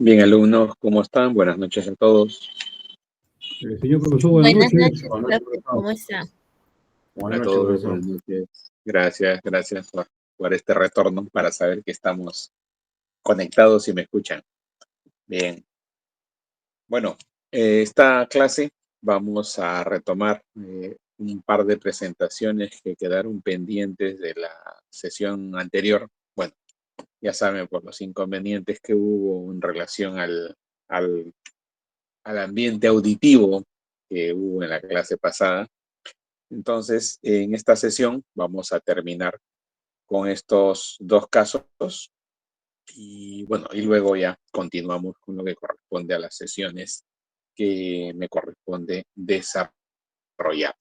Bien, alumnos, ¿cómo están? Buenas noches a todos. Señor profesor, buenas Buenas noches. noches, profe, ¿cómo está? A todos, buenas noches. Gracias por este retorno para saber que estamos conectados y me escuchan. Bien. Bueno, esta clase vamos a retomar un par de presentaciones que quedaron pendientes de la sesión anterior. Bueno, ya saben, por los inconvenientes que hubo en relación al ambiente auditivo que hubo en la clase pasada. Entonces, en esta sesión vamos a terminar con estos dos casos y bueno, y luego ya continuamos con lo que corresponde a las sesiones que me corresponde desarrollar.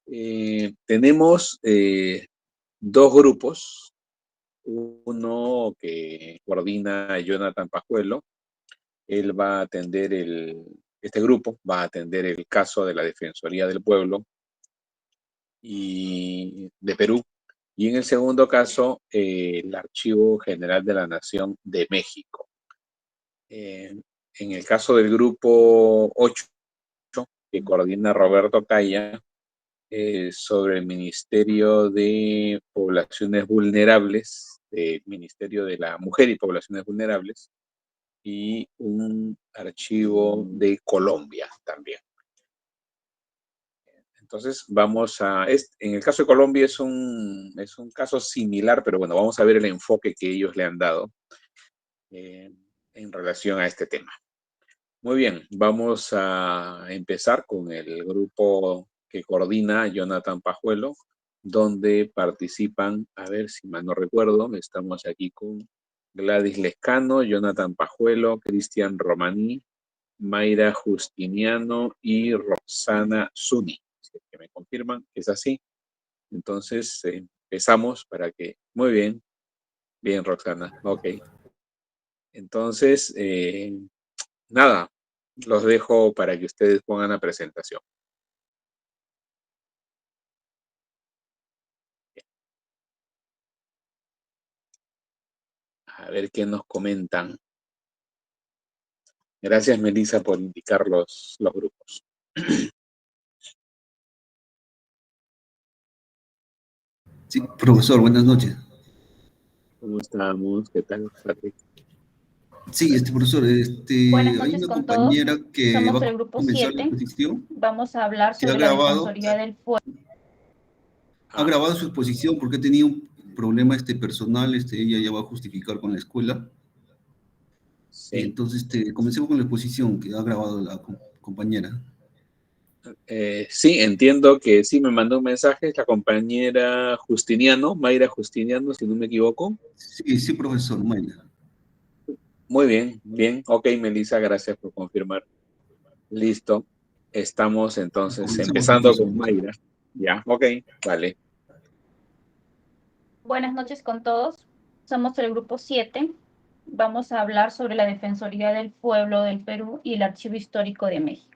Tenemos dos grupos, uno que coordina Jonathan Pajuelo. Él va a atender este grupo va a atender el caso de la Defensoría del Pueblo y de Perú. Y en el segundo caso, el Archivo General de la Nación de México. En el caso del grupo 8, que coordina Roberto Calla, sobre el Ministerio de Poblaciones Vulnerables, el Ministerio de la Mujer y Poblaciones Vulnerables, y un archivo de Colombia también. Entonces en el caso de Colombia es un caso similar, pero bueno, vamos a ver el enfoque que ellos le han dado en relación a este tema. Muy bien, vamos a empezar con el grupo que coordina Jonathan Pajuelo, donde participan, a ver si mal no recuerdo, estamos aquí con Gladys Lescano, Jonathan Pajuelo, Cristian Romaní, Mayra Justiniano y Roxana Zuni. Que me confirman que es así. Entonces empezamos para que... Muy bien, bien Roxana, ok. Entonces, nada, los dejo para que ustedes pongan la presentación. A ver qué nos comentan. Gracias, Melissa, por indicar los grupos. Sí, profesor, buenas noches. ¿Cómo estamos? ¿Qué tal, Patrick? Sí, profesor, Buenas hay noches una con compañera todos. que Somos va el a grupo comenzar la 7. exposición, Vamos a hablar que ha sobre la grabado, Defensoría del Pueblo. ha grabado su exposición porque ha tenido un problema personal, ella ya va a justificar con la escuela. Sí. Entonces, comencemos con la exposición que ha grabado la compañera. Sí, entiendo que sí me mandó un mensaje la compañera Justiniano, Mayra Justiniano, si no me equivoco. Sí, profesor, Mayra. Muy bien, bien. Ok, Melissa, gracias por confirmar. Listo. Estamos entonces empezando con Mayra. Ya, ok, vale. Buenas noches con todos. Somos el grupo 7. Vamos a hablar sobre la Defensoría del Pueblo del Perú y el Archivo Histórico de México.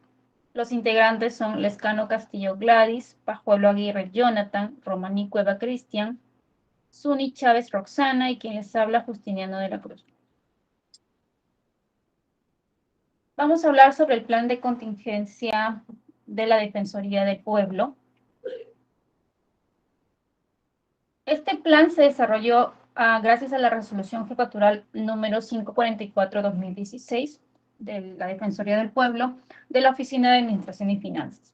Los integrantes son Lescano Castillo Gladys, Pajuelo Aguirre Jonathan, Romaní Cueva Cristian, Zuni Chávez Roxana y quien les habla Justiniano de la Cruz. Vamos a hablar sobre el plan de contingencia de la Defensoría del Pueblo. Este plan se desarrolló gracias a la resolución jefatural número 544-2016 de la Defensoría del Pueblo de la Oficina de Administración y Finanzas.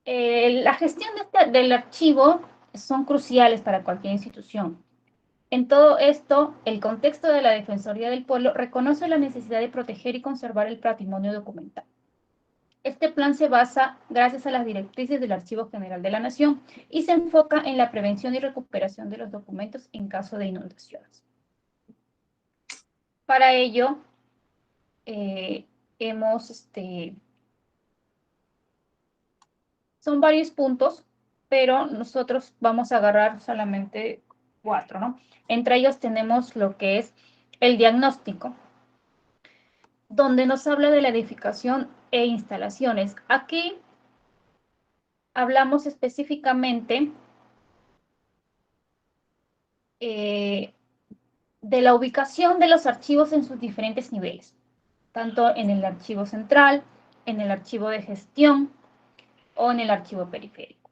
La gestión del archivo son cruciales para cualquier institución. En todo esto, el contexto de la Defensoría del Pueblo reconoce la necesidad de proteger y conservar el patrimonio documental. Este plan se basa gracias a las directrices del Archivo General de la Nación y se enfoca en la prevención y recuperación de los documentos en caso de inundaciones. Para ello, son varios puntos, pero nosotros vamos a agarrar solamente 4, ¿no? Entre ellos tenemos lo que es el diagnóstico, donde nos habla de la edificación e instalaciones. Aquí hablamos específicamente de la ubicación de los archivos en sus diferentes niveles, tanto en el archivo central, en el archivo de gestión o en el archivo periférico.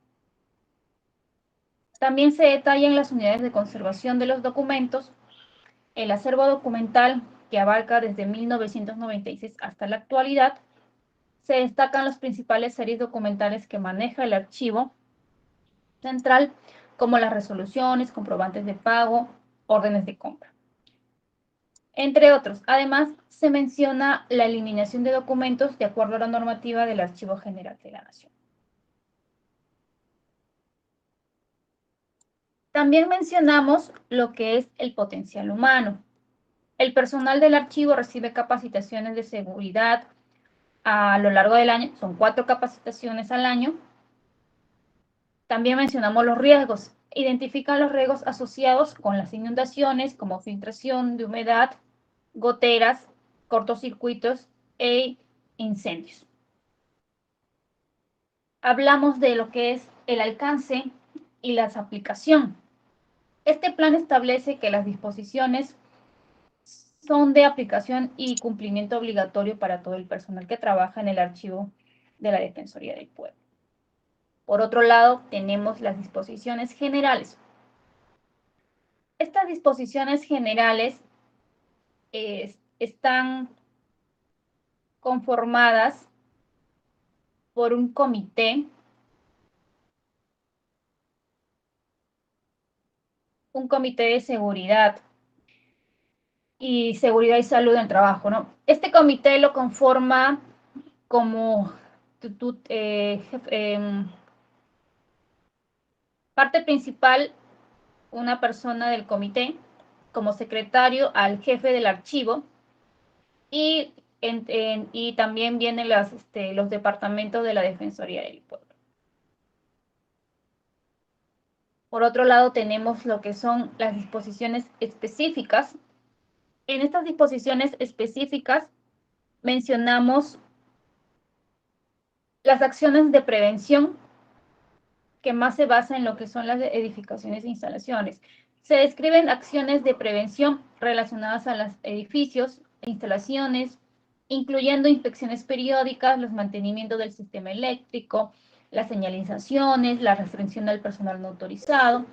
También se detallan las unidades de conservación de los documentos, el acervo documental que abarca desde 1996 hasta la actualidad. Se destacan las principales series documentales que maneja el archivo central, como las resoluciones, comprobantes de pago, órdenes de compra, entre otros. Además, se menciona la eliminación de documentos de acuerdo a la normativa del Archivo General de la Nación. También mencionamos lo que es el potencial humano. El personal del archivo recibe capacitaciones de seguridad a lo largo del año, son 4 capacitaciones al año. También mencionamos los riesgos. Identifican los riesgos asociados con las inundaciones, como filtración de humedad, goteras, cortocircuitos e incendios. Hablamos de lo que es el alcance y las aplicaciones. Este plan establece que las disposiciones son de aplicación y cumplimiento obligatorio para todo el personal que trabaja en el archivo de la Defensoría del Pueblo. Por otro lado, tenemos las disposiciones generales. Estas disposiciones generales están conformadas por un comité de seguridad y salud en el trabajo, ¿no? Este comité lo conforma como parte principal una persona del comité, como secretario al jefe del archivo, y también vienen los departamentos de la Defensoría del Pueblo. Por otro lado, tenemos lo que son las disposiciones específicas. En estas disposiciones específicas mencionamos las acciones de prevención, que más se basa en lo que son las edificaciones e instalaciones. Se describen acciones de prevención relacionadas a los edificios e instalaciones, incluyendo inspecciones periódicas, los mantenimientos del sistema eléctrico, las señalizaciones, la restricción del personal no autorizado.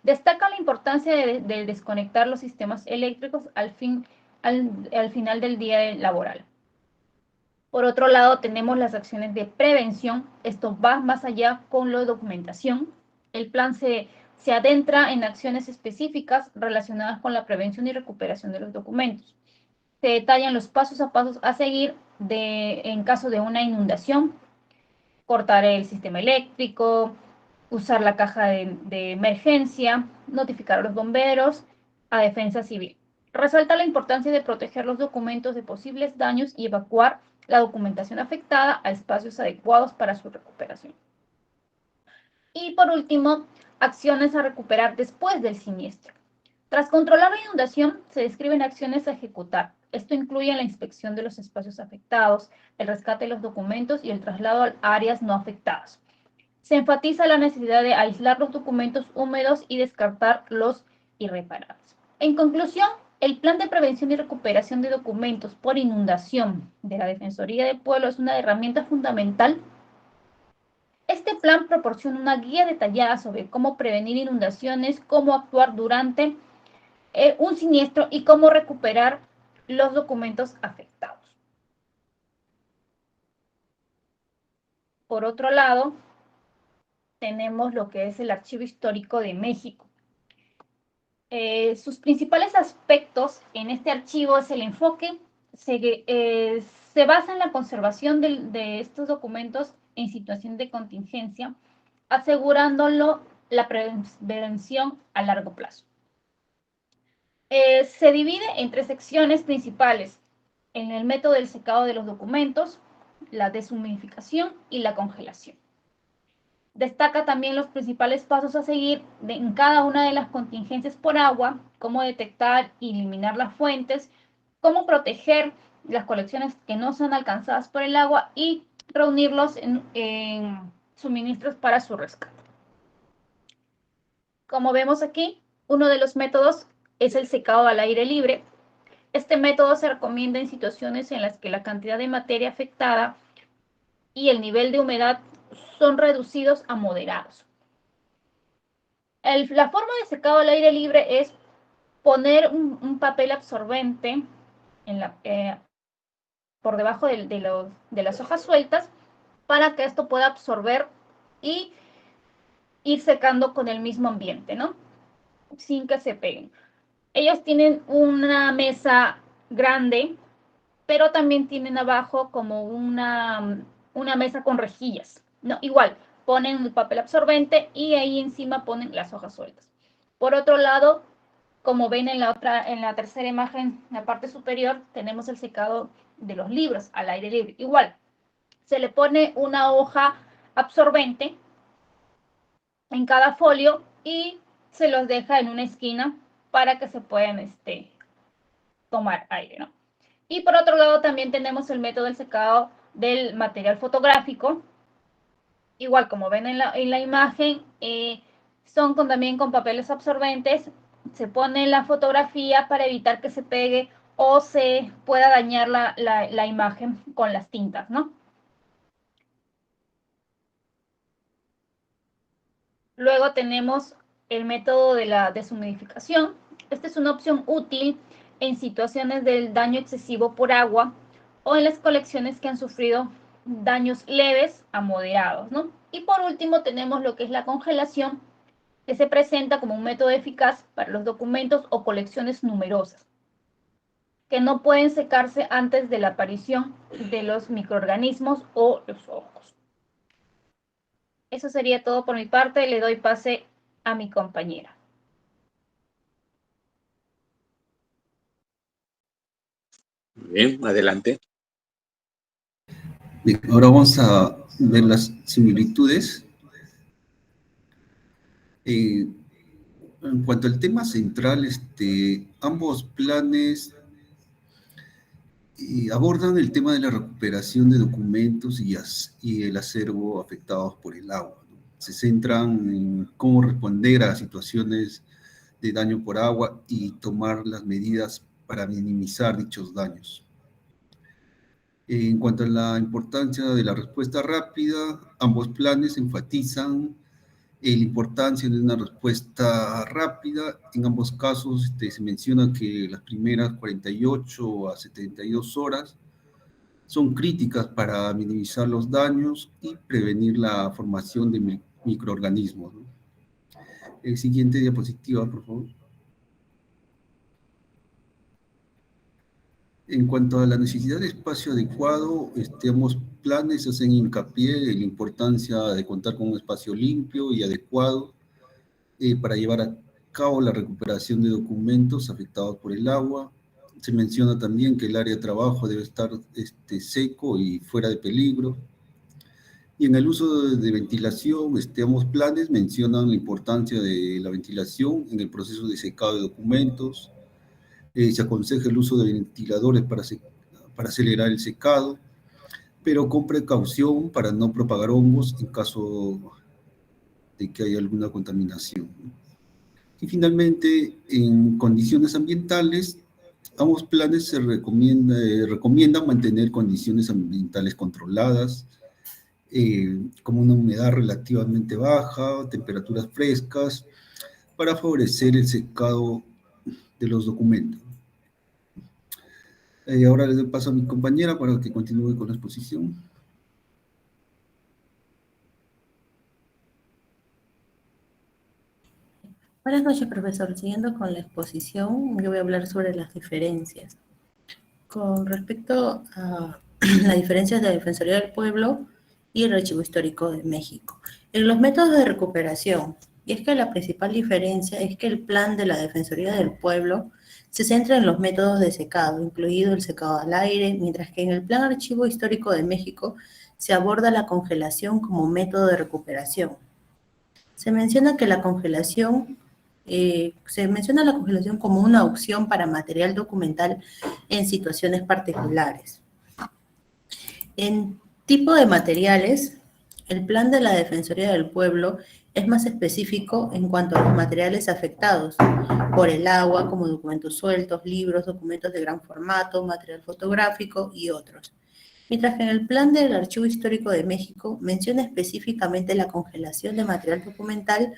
Destaca la importancia de desconectar los sistemas eléctricos al final del día laboral. Por otro lado, tenemos las acciones de prevención. Esto va más allá con la documentación. El plan se adentra en acciones específicas relacionadas con la prevención y recuperación de los documentos. Se detallan los pasos a seguir en caso de una inundación: cortar el sistema eléctrico, usar la caja de emergencia, notificar a los bomberos, a defensa civil. Resalta la importancia de proteger los documentos de posibles daños y evacuar la documentación afectada a espacios adecuados para su recuperación. Y por último, acciones a recuperar después del siniestro. Tras controlar la inundación, se describen acciones a ejecutar. Esto incluye la inspección de los espacios afectados, el rescate de los documentos y el traslado a áreas no afectadas. Se enfatiza la necesidad de aislar los documentos húmedos y descartar los irreparables. En conclusión, el Plan de Prevención y Recuperación de Documentos por Inundación de la Defensoría del Pueblo es una herramienta fundamental. Este plan proporciona una guía detallada sobre cómo prevenir inundaciones, cómo actuar durante un siniestro y cómo recuperar los documentos afectados. Por otro lado, tenemos lo que es el Archivo Histórico de México. Sus principales aspectos en este archivo es el enfoque. Se basa en la conservación de estos documentos en situación de contingencia, asegurándolo la prevención a largo plazo. Se divide en 3 secciones principales: en el método del secado de los documentos, la deshumidificación y la congelación. Destaca también los principales pasos a seguir en cada una de las contingencias por agua: cómo detectar y eliminar las fuentes, cómo proteger las colecciones que no son alcanzadas por el agua y reunirlos en suministros para su rescate. Como vemos aquí, uno de los métodos es el secado al aire libre. Este método se recomienda en situaciones en las que la cantidad de materia afectada y el nivel de humedad son reducidos a moderados. La forma de secado al aire libre es poner un papel absorbente por debajo de las hojas sueltas para que esto pueda absorber y ir secando con el mismo ambiente, ¿no? Sin que se peguen. Ellos tienen una mesa grande, pero también tienen abajo como una mesa con rejillas, ¿no? Igual, ponen el papel absorbente y ahí encima ponen las hojas sueltas. Por otro lado, como ven en la tercera imagen, en la parte superior, tenemos el secado de los libros al aire libre. Igual, se le pone una hoja absorbente en cada folio y se los deja en una esquina para que se puedan tomar aire, ¿no? Y por otro lado también tenemos el método del secado del material fotográfico. Igual como ven en la imagen, son también con papeles absorbentes. Se pone la fotografía para evitar que se pegue o se pueda dañar la imagen con las tintas, ¿no? Luego tenemos el método de la deshumidificación. Esta es una opción útil en situaciones del daño excesivo por agua o en las colecciones que han sufrido daños leves a moderados, ¿no? Y por último tenemos lo que es la congelación, que se presenta como un método eficaz para los documentos o colecciones numerosas, que no pueden secarse antes de la aparición de los microorganismos o los hongos. Eso sería todo por mi parte. Le doy pase a mi compañera. Bien, adelante. Bien, ahora vamos a ver las similitudes. En cuanto al tema central, ambos planes abordan el tema de la recuperación de documentos y el acervo afectados por el agua, ¿no? Se centran en cómo responder a situaciones de daño por agua y tomar las medidas para minimizar dichos daños. En cuanto a la importancia de la respuesta rápida, ambos planes enfatizan la importancia de una respuesta rápida. En ambos casos se menciona que las primeras 48 a 72 horas son críticas para minimizar los daños y prevenir la formación de microorganismos, ¿no? Siguiente diapositiva, por favor. En cuanto a la necesidad de espacio adecuado, ambos planes hacen hincapié en la importancia de contar con un espacio limpio y adecuado para llevar a cabo la recuperación de documentos afectados por el agua. Se menciona también que el área de trabajo debe estar seco y fuera de peligro. Y en el uso de ventilación, ambos planes mencionan la importancia de la ventilación en el proceso de secado de documentos. Se aconseja el uso de ventiladores para acelerar el secado, pero con precaución para no propagar hongos en caso de que haya alguna contaminación. Y finalmente, en condiciones ambientales, ambos planes se recomiendan mantener condiciones ambientales controladas, como una humedad relativamente baja, temperaturas frescas, para favorecer el secado de los documentos. Ahora le doy paso a mi compañera para que continúe con la exposición. Buenas noches, profesor. Siguiendo con la exposición, yo voy a hablar sobre las diferencias. Con respecto a las diferencias de la Defensoría del Pueblo y el Archivo Histórico de México. En los métodos de recuperación, y es que la principal diferencia es que el plan de la Defensoría del Pueblo se centra en los métodos de secado, incluido el secado al aire, mientras que en el Plan Archivo Histórico de México se aborda la congelación como método de recuperación. Se menciona la congelación como una opción para material documental en situaciones particulares. En tipo de materiales, el plan de la Defensoría del Pueblo es más específico en cuanto a los materiales afectados por el agua, como documentos sueltos, libros, documentos de gran formato, material fotográfico y otros. Mientras que en el plan del Archivo Histórico de México menciona específicamente la congelación de material documental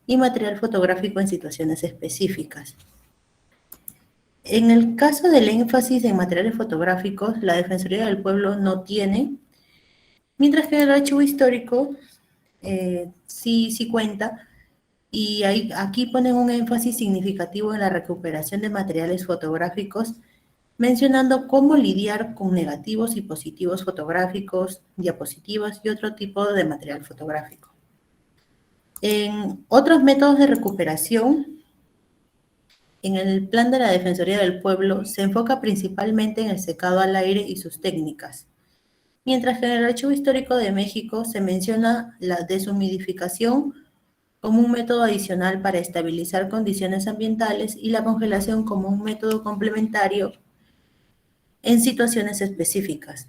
y material fotográfico en situaciones específicas. En el caso del énfasis en materiales fotográficos, la Defensoría del Pueblo no tiene, mientras que en el Archivo Histórico sí cuenta, y aquí ponen un énfasis significativo en la recuperación de materiales fotográficos, mencionando cómo lidiar con negativos y positivos fotográficos, diapositivas y otro tipo de material fotográfico. En otros métodos de recuperación, en el plan de la Defensoría del Pueblo se enfoca principalmente en el secado al aire y sus técnicas, mientras que en el Archivo Histórico de México se menciona la deshumidificación como un método adicional para estabilizar condiciones ambientales y la congelación como un método complementario en situaciones específicas.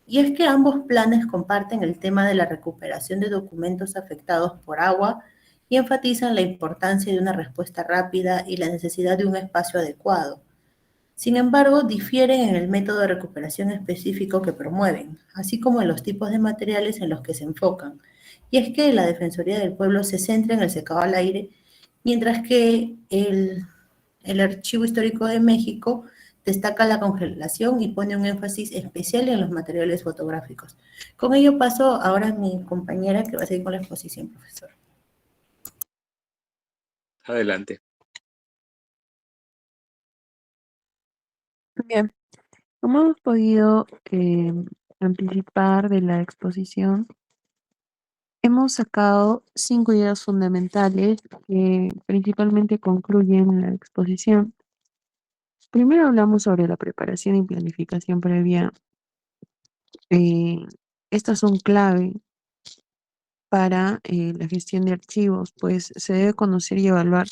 Y es que ambos planes comparten el tema de la recuperación de documentos afectados por agua y enfatizan la importancia de una respuesta rápida y la necesidad de un espacio adecuado. Sin embargo, difieren en el método de recuperación específico que promueven, así como en los tipos de materiales en los que se enfocan. Y es que la Defensoría del Pueblo se centra en el secado al aire, mientras que el Archivo Histórico de México destaca la congelación y pone un énfasis especial en los materiales fotográficos. Con ello paso ahora a mi compañera que va a seguir con la exposición, profesor. Adelante. Bien, como hemos podido anticipar de la exposición, hemos sacado 5 ideas fundamentales que principalmente concluyen la exposición. Primero hablamos sobre la preparación y planificación previa. Estas son clave para la gestión de archivos, pues se debe conocer y evaluar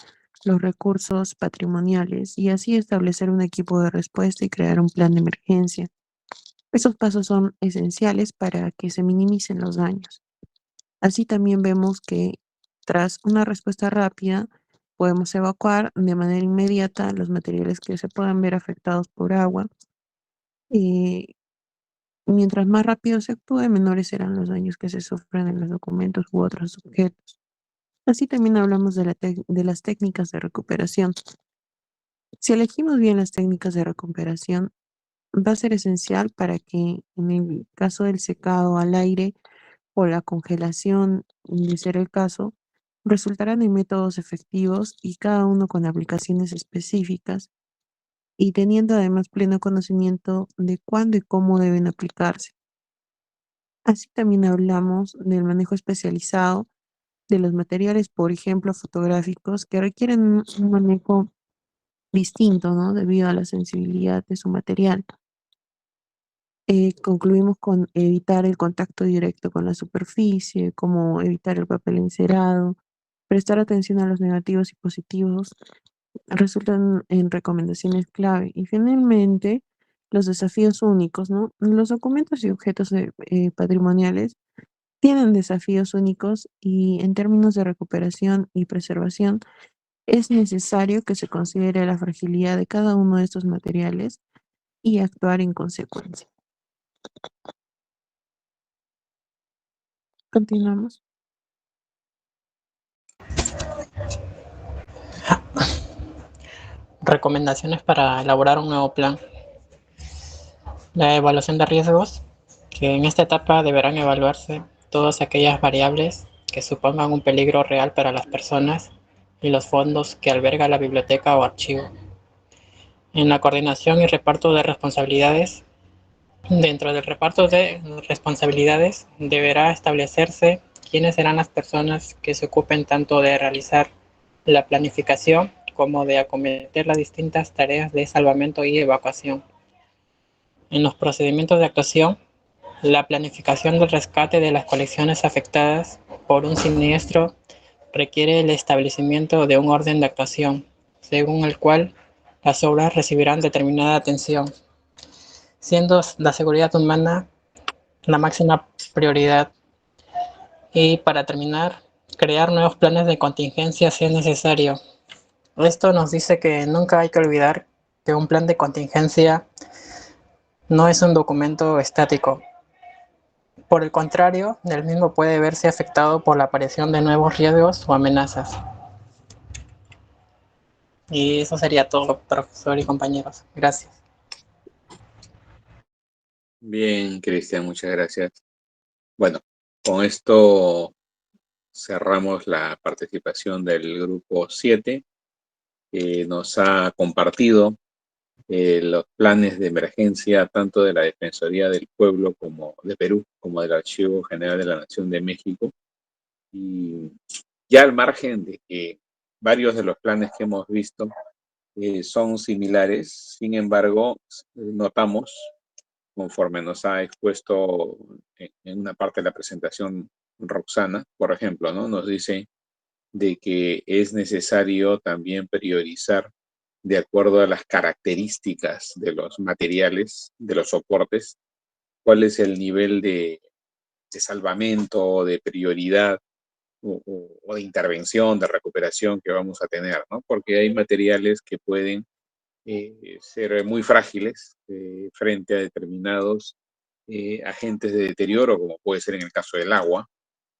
los recursos patrimoniales y así establecer un equipo de respuesta y crear un plan de emergencia. Esos pasos son esenciales para que se minimicen los daños. Así también vemos que tras una respuesta rápida, podemos evacuar de manera inmediata los materiales que se puedan ver afectados por agua. Mientras más rápido se actúe, menores serán los daños que se sufren en los documentos u otros objetos. Así también hablamos de las técnicas de recuperación. Si elegimos bien las técnicas de recuperación, va a ser esencial para que en el caso del secado al aire o la congelación, de ser el caso, resultarán en métodos efectivos y cada uno con aplicaciones específicas y teniendo además pleno conocimiento de cuándo y cómo deben aplicarse. Así también hablamos del manejo especializado de los materiales, por ejemplo, fotográficos, que requieren un manejo distinto, ¿no? Debido a la sensibilidad de su material. Concluimos con evitar el contacto directo con la superficie, como evitar el papel encerado, prestar atención a los negativos y positivos, resultan en recomendaciones clave. Y finalmente, los desafíos únicos, ¿no? Los documentos y objetos patrimoniales tienen desafíos únicos y en términos de recuperación y preservación, es necesario que se considere la fragilidad de cada uno de estos materiales y actuar en consecuencia. Continuamos. Recomendaciones para elaborar un nuevo plan. La evaluación de riesgos, que en esta etapa deberán evaluarse todas aquellas variables que supongan un peligro real para las personas y los fondos que alberga la biblioteca o archivo. En la coordinación y reparto de responsabilidades, dentro del reparto de responsabilidades deberá establecerse quiénes serán las personas que se ocupen tanto de realizar la planificación como de acometer las distintas tareas de salvamento y evacuación. En los procedimientos de actuación, la planificación del rescate de las colecciones afectadas por un siniestro requiere el establecimiento de un orden de actuación, según el cual las obras recibirán determinada atención, siendo la seguridad humana la máxima prioridad. Y para terminar, crear nuevos planes de contingencia si es necesario. Esto nos dice que nunca hay que olvidar que un plan de contingencia no es un documento estático. Por el contrario, el mismo puede verse afectado por la aparición de nuevos riesgos o amenazas. Y eso sería todo, profesor y compañeros. Gracias. Bien, Cristian, muchas gracias. Bueno, con esto cerramos la participación del grupo 7, que nos ha compartido los planes de emergencia tanto de la Defensoría del Pueblo como de Perú, como del Archivo General de la Nación de México. Y ya al margen de que varios de los planes que hemos visto son similares, sin embargo, notamos, conforme nos ha expuesto en una parte de la presentación Roxana, por ejemplo, ¿no? Nos dice de que es necesario también priorizar de acuerdo a las características de los materiales, de los soportes, cuál es el nivel de salvamento, de prioridad o de intervención, de recuperación que vamos a tener, ¿no? Porque hay materiales que pueden ser muy frágiles frente a determinados agentes de deterioro, como puede ser en el caso del agua,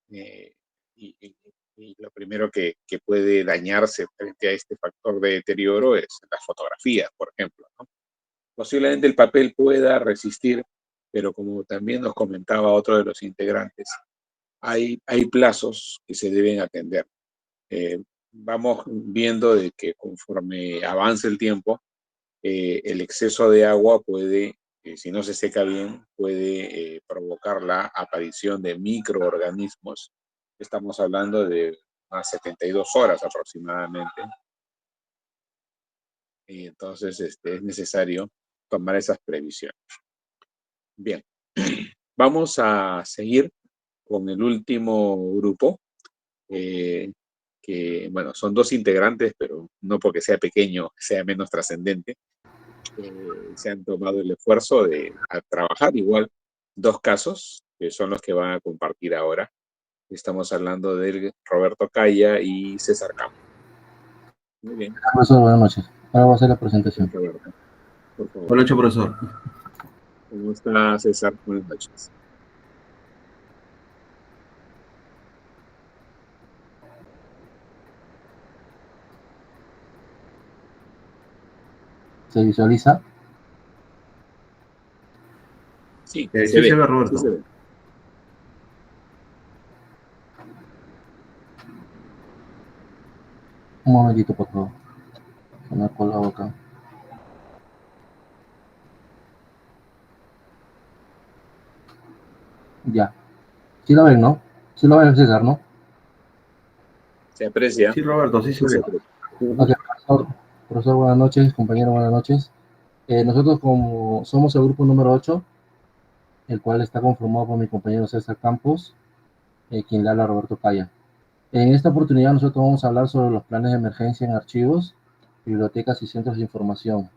y, y- y lo primero que puede dañarse frente a este factor de deterioro es la fotografía, por ejemplo, ¿no? Posiblemente el papel pueda resistir, pero como también nos comentaba otro de los integrantes, hay plazos que se deben atender. Vamos viendo de que conforme avance el tiempo, el exceso de agua puede, si no se seca bien, puede provocar la aparición de microorganismos. Estamos hablando de unas 72 horas aproximadamente. Y entonces es necesario tomar esas previsiones. Bien, vamos a seguir con el último grupo, que, bueno, son dos integrantes, pero no porque sea pequeño sea menos trascendente. Se han tomado el esfuerzo de trabajar igual dos casos, que son los que van a compartir ahora. Estamos hablando de Roberto Calla y César Campos. Muy bien. Profesor, buenas noches. Ahora voy a hacer la presentación. Roberto, por favor. Buenas noches, profesor. ¿Cómo está, César? Buenas noches. ¿Se visualiza? Sí, Sí se ve, Roberto. Sí se ve. Un momentito, por favor. Se me ha colado acá. Ya. Sí lo ven, ¿no? Sí lo ven, César, ¿no? Se aprecia. Sí, Roberto, sí se ve. Ok, profesor, buenas noches. Compañero, buenas noches. Nosotros como somos el grupo número 8, el cual está conformado por mi compañero César Campos, quien le habla Roberto Calla. En esta oportunidad nosotros vamos a hablar sobre los planes de emergencia en archivos, bibliotecas y centros de información.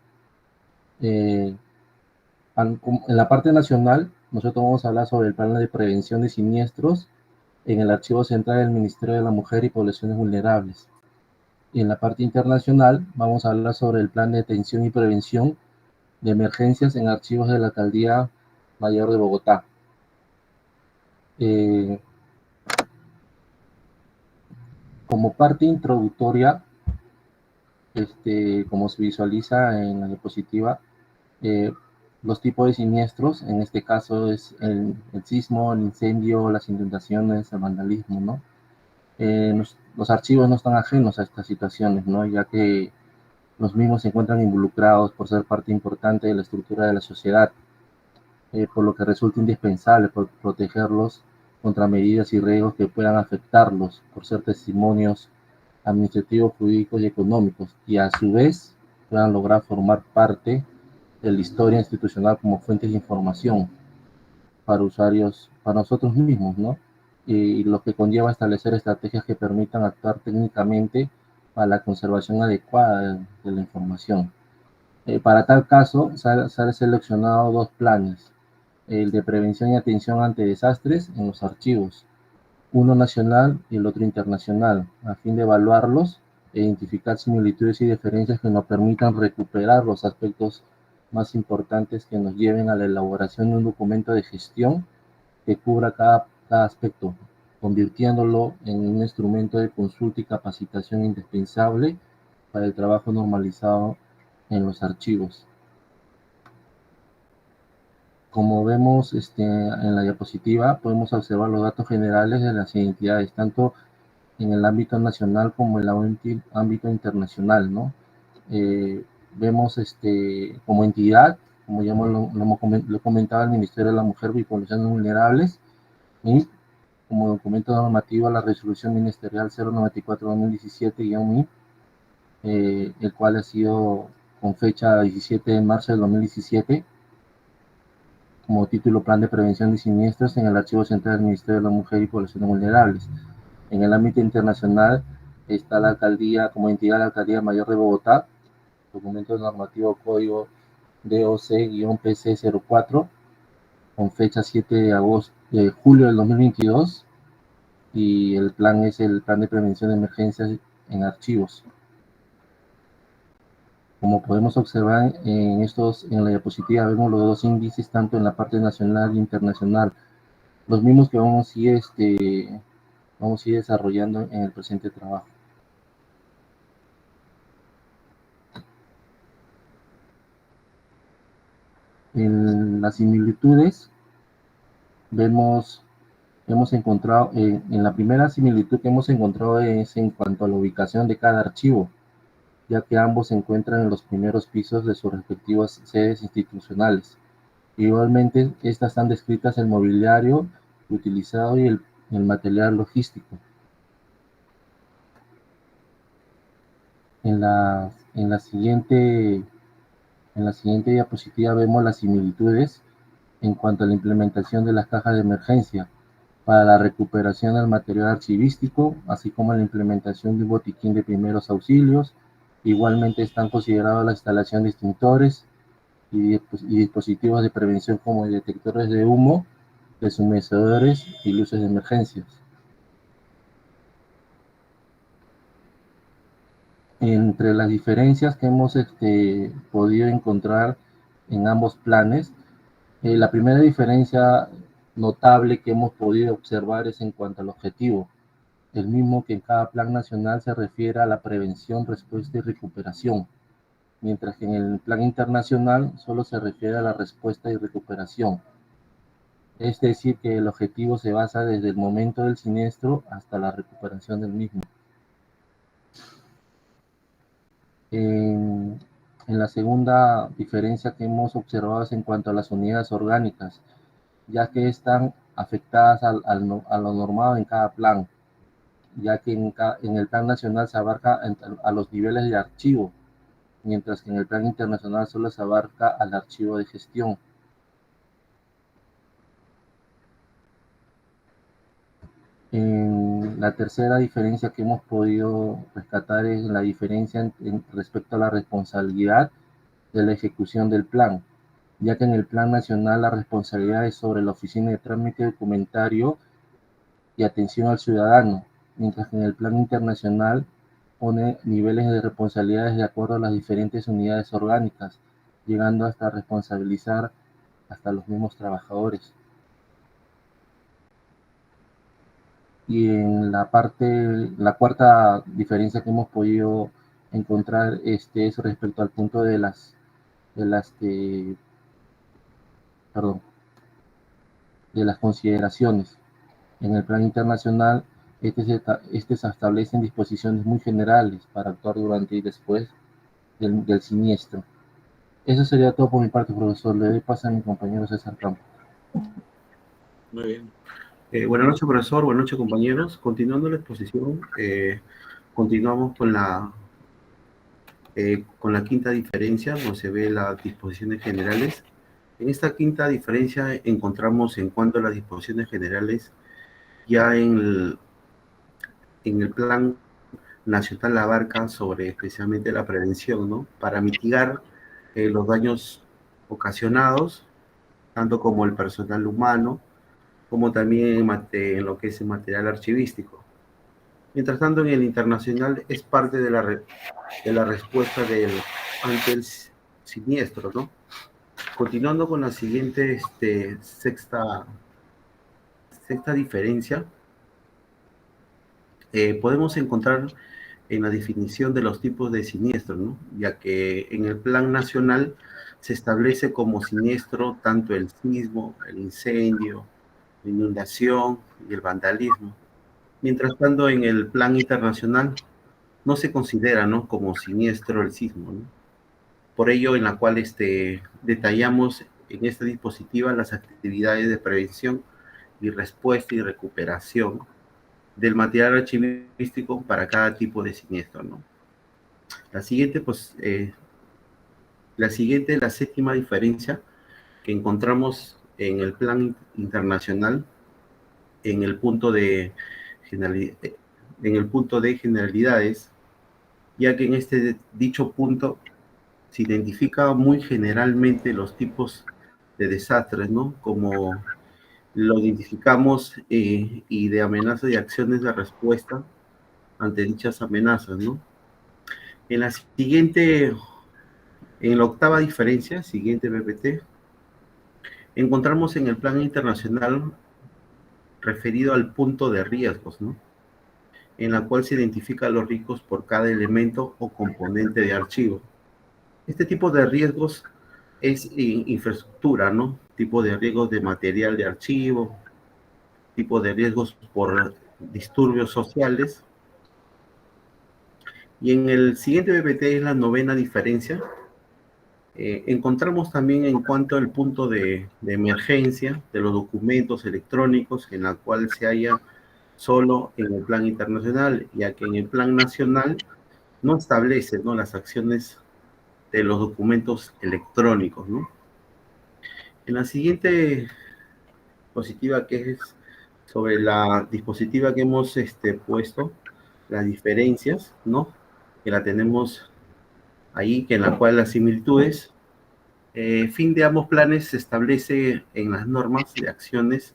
En la parte nacional, nosotros vamos a hablar sobre el plan de prevención de siniestros en el Archivo Central del Ministerio de la Mujer y Poblaciones Vulnerables. Y en la parte internacional, vamos a hablar sobre el plan de detención y prevención de emergencias en archivos de la Alcaldía Mayor de Bogotá. Como parte introductoria, como se visualiza en la diapositiva, los tipos de siniestros, en este caso es el sismo, el incendio, las inundaciones, el vandalismo, ¿no? Los archivos no están ajenos a estas situaciones, ¿no? Ya que los mismos se encuentran involucrados por ser parte importante de la estructura de la sociedad, por lo que resulta indispensable protegerlos contra medidas y riesgos que puedan afectarlos por ser testimonios administrativos, jurídicos y económicos, y a su vez puedan lograr formar parte de la historia institucional como fuentes de información para usuarios, para nosotros mismos, ¿no? Y lo que conlleva establecer estrategias que permitan actuar técnicamente para la conservación adecuada de la información. Para tal caso, se han seleccionado dos planes, el de prevención y atención ante desastres en los archivos. uno nacional y el otro internacional, a fin de evaluarlos e identificar similitudes y diferencias que nos permitan recuperar los aspectos más importantes que nos lleven a la elaboración de un documento de gestión que cubra cada aspecto, convirtiéndolo en un instrumento de consulta y capacitación indispensable para el trabajo normalizado en los archivos. Como vemos en la diapositiva, podemos observar los datos generales de las identidades, tanto en el ámbito nacional como en el ámbito internacional, ¿no? Vemos como entidad, como ya lo comentaba el Ministerio de la Mujer y Poblaciones Vulnerables, y como documento normativo la resolución ministerial 094-2017-MIP, el cual ha sido con fecha 17 de marzo del 2017, como título Plan de Prevención de Siniestros en el Archivo Central del Ministerio de la Mujer y Poblaciones Vulnerables. En el ámbito internacional está la alcaldía, como entidad, la Alcaldía Mayor de Bogotá, documento normativo código DOC-PC04, con fecha 7 de julio del 2022, y el plan es el Plan de Prevención de Emergencias en Archivos. Como podemos observar en la diapositiva, vemos los dos índices, tanto en la parte nacional e internacional, los mismos que vamos a ir desarrollando en el presente trabajo. En las similitudes, hemos encontrado, en la primera similitud que hemos encontrado es en cuanto a la ubicación de cada archivo, ya que ambos se encuentran en los primeros pisos de sus respectivas sedes institucionales. Igualmente, estas están descritas el mobiliario utilizado y el material logístico. En la siguiente diapositiva vemos las similitudes en cuanto a la implementación de las cajas de emergencia para la recuperación del material archivístico, así como la implementación de un botiquín de primeros auxilios. Igualmente están consideradas la instalación de extintores y dispositivos de prevención como detectores de humo, deshumecedores y luces de emergencias. Entre las diferencias que hemos podido encontrar en ambos planes, la primera diferencia notable que hemos podido observar es en cuanto al objetivo, el mismo que en cada plan nacional se refiere a la prevención, respuesta y recuperación, mientras que en el plan internacional solo se refiere a la respuesta y recuperación. Es decir, que el objetivo se basa desde el momento del siniestro hasta la recuperación del mismo. En la segunda diferencia que hemos observado es en cuanto a las unidades orgánicas, ya que están afectadas a lo normado en cada plan, ya que en el plan nacional se abarca a los niveles de archivo, mientras que en el plan internacional solo se abarca al archivo de gestión. La tercera diferencia que hemos podido rescatar es la diferencia respecto a la responsabilidad de la ejecución del plan, ya que en el plan nacional la responsabilidad es sobre la Oficina de Trámite Documentario y Atención al Ciudadano, mientras que en el plan internacional pone niveles de responsabilidades de acuerdo a las diferentes unidades orgánicas, llegando hasta responsabilizar hasta los mismos trabajadores. Y en la cuarta diferencia que hemos podido encontrar es respecto al punto de las consideraciones. En el plan internacional, se establecen disposiciones muy generales para actuar durante y después del siniestro. Eso sería todo por mi parte, profesor. Le doy paso a mi compañero César Campos. Muy bien. Buenas noches, profesor. Buenas noches, compañeros. Continuando la exposición, continuamos con la quinta diferencia, donde se ve las disposiciones generales. En esta quinta diferencia encontramos, en cuanto a las disposiciones generales, ya en el plan nacional abarca sobre especialmente la prevención, ¿no? Para mitigar los daños ocasionados, tanto como el personal humano, como también en lo que es el material archivístico. Mientras tanto, en el internacional es parte de la respuesta ante el siniestro, ¿no? Continuando con la siguiente sexta diferencia, podemos encontrar en la definición de los tipos de siniestros, ¿no? Ya que en el plan nacional se establece como siniestro tanto el sismo, el incendio, la inundación y el vandalismo. Mientras tanto, en el plan internacional no se considera, ¿no?, como siniestro el sismo, ¿no? Por ello, en la cual detallamos en esta diapositiva las actividades de prevención y respuesta y recuperación del material archivístico para cada tipo de siniestro, ¿no? La siguiente, la séptima diferencia que encontramos en el plan internacional, en el punto de generalidades, ya que en dicho punto se identifica muy generalmente los tipos de desastres, ¿no? Como lo identificamos y de amenazas y acciones de respuesta ante dichas amenazas, ¿no? En la octava diferencia, siguiente PPT, encontramos en el plan internacional referido al punto de riesgos, ¿no? En la cual se identifican los riesgos por cada elemento o componente de archivo. Este tipo de riesgos es infraestructura, ¿no? Tipo de riesgos de material de archivo, tipo de riesgos por disturbios sociales. Y en el siguiente PPT es la novena diferencia. Encontramos también en cuanto al punto de emergencia de los documentos electrónicos, en la cual se halla solo en el plan internacional, ya que en el plan nacional no establece, ¿no?, las acciones de los documentos electrónicos, ¿no? En la siguiente diapositiva, que es sobre la dispositiva que hemos puesto, las diferencias, ¿no?, que la tenemos ahí, que en la cual las similitudes, fin de ambos planes se establece en las normas de acciones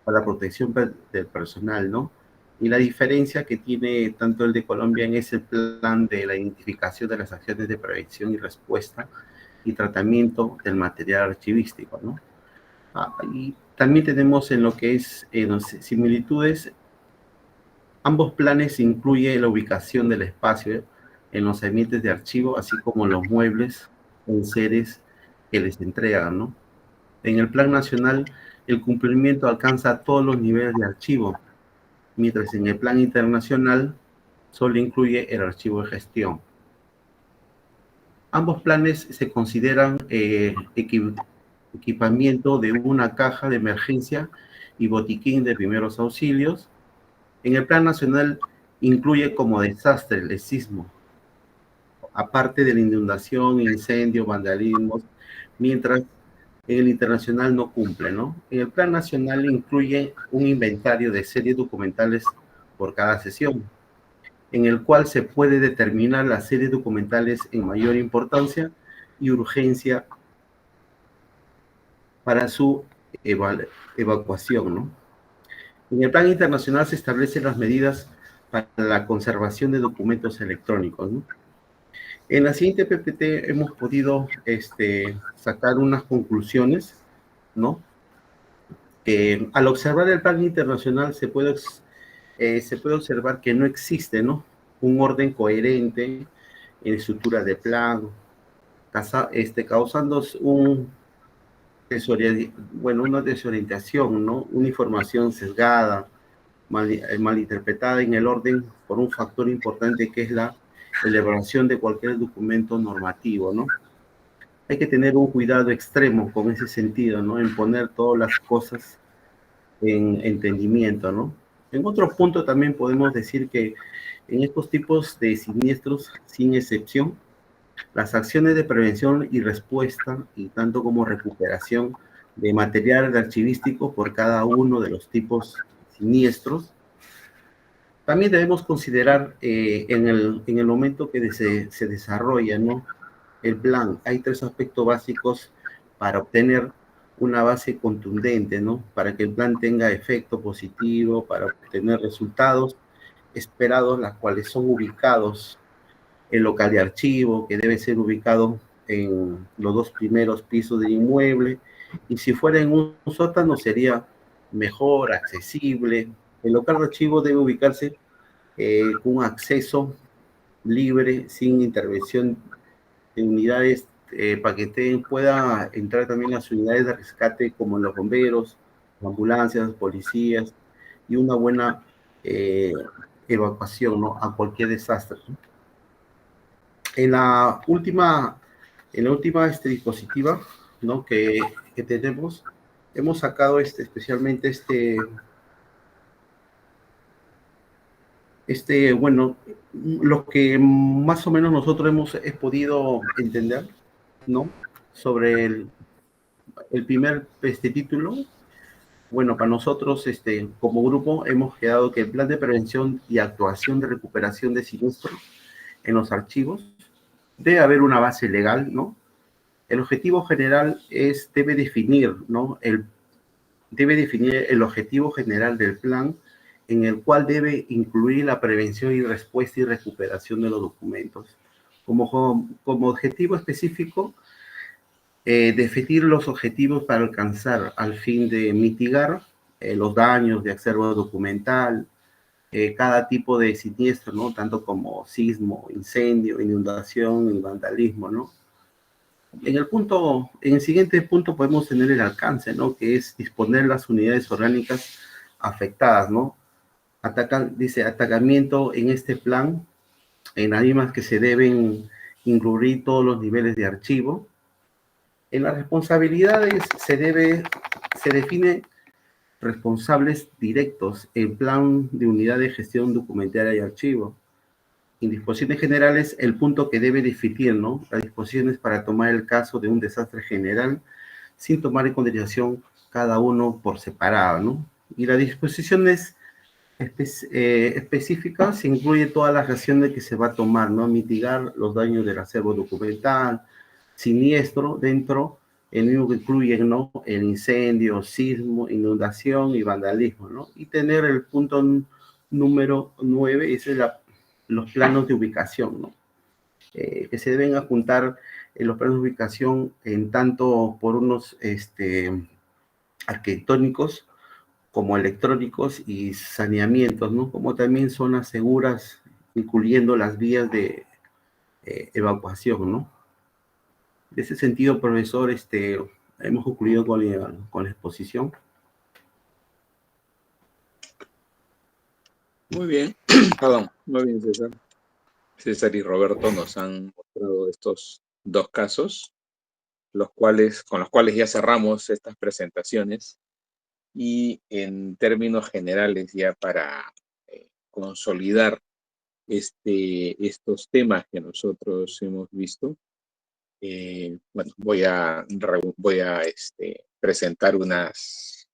para la protección del personal, ¿no? Y la diferencia que tiene tanto el de Colombia en ese plan de la identificación de las acciones de prevención y respuesta y tratamiento del material archivístico, ¿no? Y también tenemos en lo que es similitudes, ambos planes incluyen la ubicación del espacio en los ambientes de archivo, así como los muebles o enseres que les entregan, ¿no? En el plan nacional, el cumplimiento alcanza todos los niveles de archivo, mientras en el plan internacional solo incluye el archivo de gestión. Ambos planes se consideran equipamiento de una caja de emergencia y botiquín de primeros auxilios. En el plan nacional incluye como desastre el sismo, aparte de la inundación, incendio, vandalismo, mientras en el internacional no cumple, ¿no? En el plan nacional incluye un inventario de series documentales por cada sesión, en el cual se puede determinar las series documentales en mayor importancia y urgencia para su evacuación, ¿no? En el plan internacional se establecen las medidas para la conservación de documentos electrónicos, ¿no? En la siguiente PPT hemos podido sacar unas conclusiones, ¿no? Al observar el plan internacional se puede observar que no existe, ¿no?, un orden coherente en estructura de plan, causando una desorientación, ¿no?, una información sesgada, malinterpretada en el orden por un factor importante que es la elaboración de cualquier documento normativo, ¿no? Hay que tener un cuidado extremo con ese sentido, ¿no?, en poner todas las cosas en entendimiento, ¿no? En otro punto también podemos decir que en estos tipos de siniestros, sin excepción, las acciones de prevención y respuesta, y tanto como recuperación de material archivístico por cada uno de los tipos siniestros, también debemos considerar en el momento que se desarrolla, ¿no?, el plan. Hay tres aspectos básicos para obtener una base contundente, ¿no? Para que el plan tenga efecto positivo, para obtener resultados esperados, las cuales son ubicados en local de archivo, que debe ser ubicado en los 2 primeros pisos del inmueble, y si fuera en un sótano sería mejor, accesible. El local de archivo debe ubicarse con acceso libre, sin intervención de unidades, para que pueda entrar también las unidades de rescate como los bomberos, ambulancias, policías, y una buena eh, evacuación, ¿no? A cualquier desastre, ¿no? En la última, diapositiva, ¿no? que tenemos, hemos sacado especialmente bueno, lo que más o menos nosotros hemos podido entender, ¿no? Sobre el primer título. Bueno, para nosotros, como grupo, hemos quedado que el plan de prevención y actuación de recuperación de siniestros en los archivos debe haber una base legal, ¿no? El objetivo general debe definir, ¿no? Debe definir el objetivo general del plan, en el cual debe incluir la prevención y respuesta y recuperación de los documentos. Como objetivo específico, definir los objetivos para alcanzar al fin de mitigar los daños de acervo documental, cada tipo de siniestro, ¿no? Tanto como sismo, incendio, inundación y vandalismo, ¿no? En el siguiente punto podemos tener el alcance, ¿no? Que es disponer las unidades orgánicas afectadas, ¿no? Dice atacamiento en este plan, en las mismas que se deben incluir todos los niveles de archivo. En las responsabilidades se define responsables directos, el plan de unidad de gestión documentaria y archivo. En disposiciones generales, el punto que debe definir, ¿no? Las disposiciones para tomar el caso de un desastre general sin tomar en consideración cada uno por separado, ¿no? Y las disposiciones específicas incluye todas las acciones que se va a tomar, ¿no? Mitigar los daños del acervo documental, siniestro, dentro, el mismo que incluye, ¿no? El incendio, sismo, inundación y vandalismo, ¿no? Y tener el punto número 9, ese es los planos de ubicación, ¿no? Que se deben apuntar en los planos de ubicación en tanto por unos arquitectónicos como electrónicos y saneamientos, ¿no? Como también zonas seguras, incluyendo las vías de evacuación, ¿no? En ese sentido, profesor, hemos concluido con la exposición. Muy bien, perdón, muy bien, César. César y Roberto nos han mostrado estos 2 casos, con los cuales ya cerramos estas presentaciones, y en términos generales, ya para consolidar estos temas que nosotros hemos visto, bueno, voy a presentar unas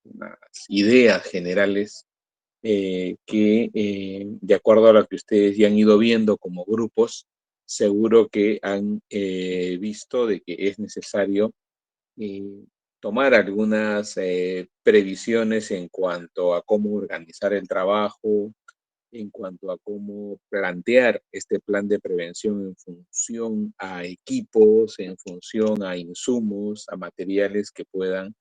ideas generales que, de acuerdo a lo que ustedes ya han ido viendo como grupos, seguro que han visto de que es necesario tomar algunas previsiones en cuanto a cómo organizar el trabajo, en cuanto a cómo plantear este plan de prevención en función a equipos, en función a insumos, a materiales que puedan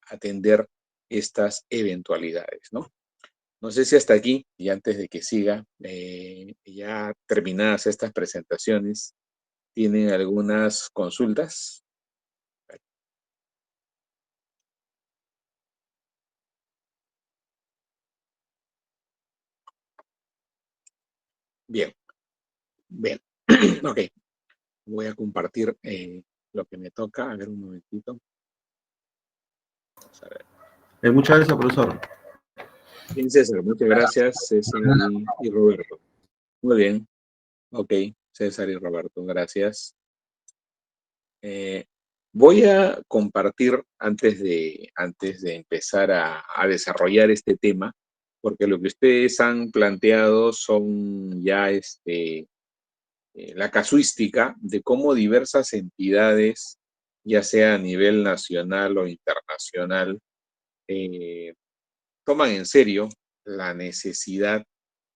atender estas eventualidades, ¿no? No sé si hasta aquí, y antes de que siga, ya terminadas estas presentaciones, ¿tienen algunas consultas? Bien, bien. Ok, voy a compartir lo que me toca. A ver, un momentito. Vamos a ver. Muchas gracias, profesor. Bien, César, muchas gracias, César y Roberto. Muy bien. Ok, César y Roberto, gracias. Voy a compartir antes de empezar a desarrollar este tema, porque lo que ustedes han planteado son ya la casuística de cómo diversas entidades ya sea a nivel nacional o internacional, toman en serio la necesidad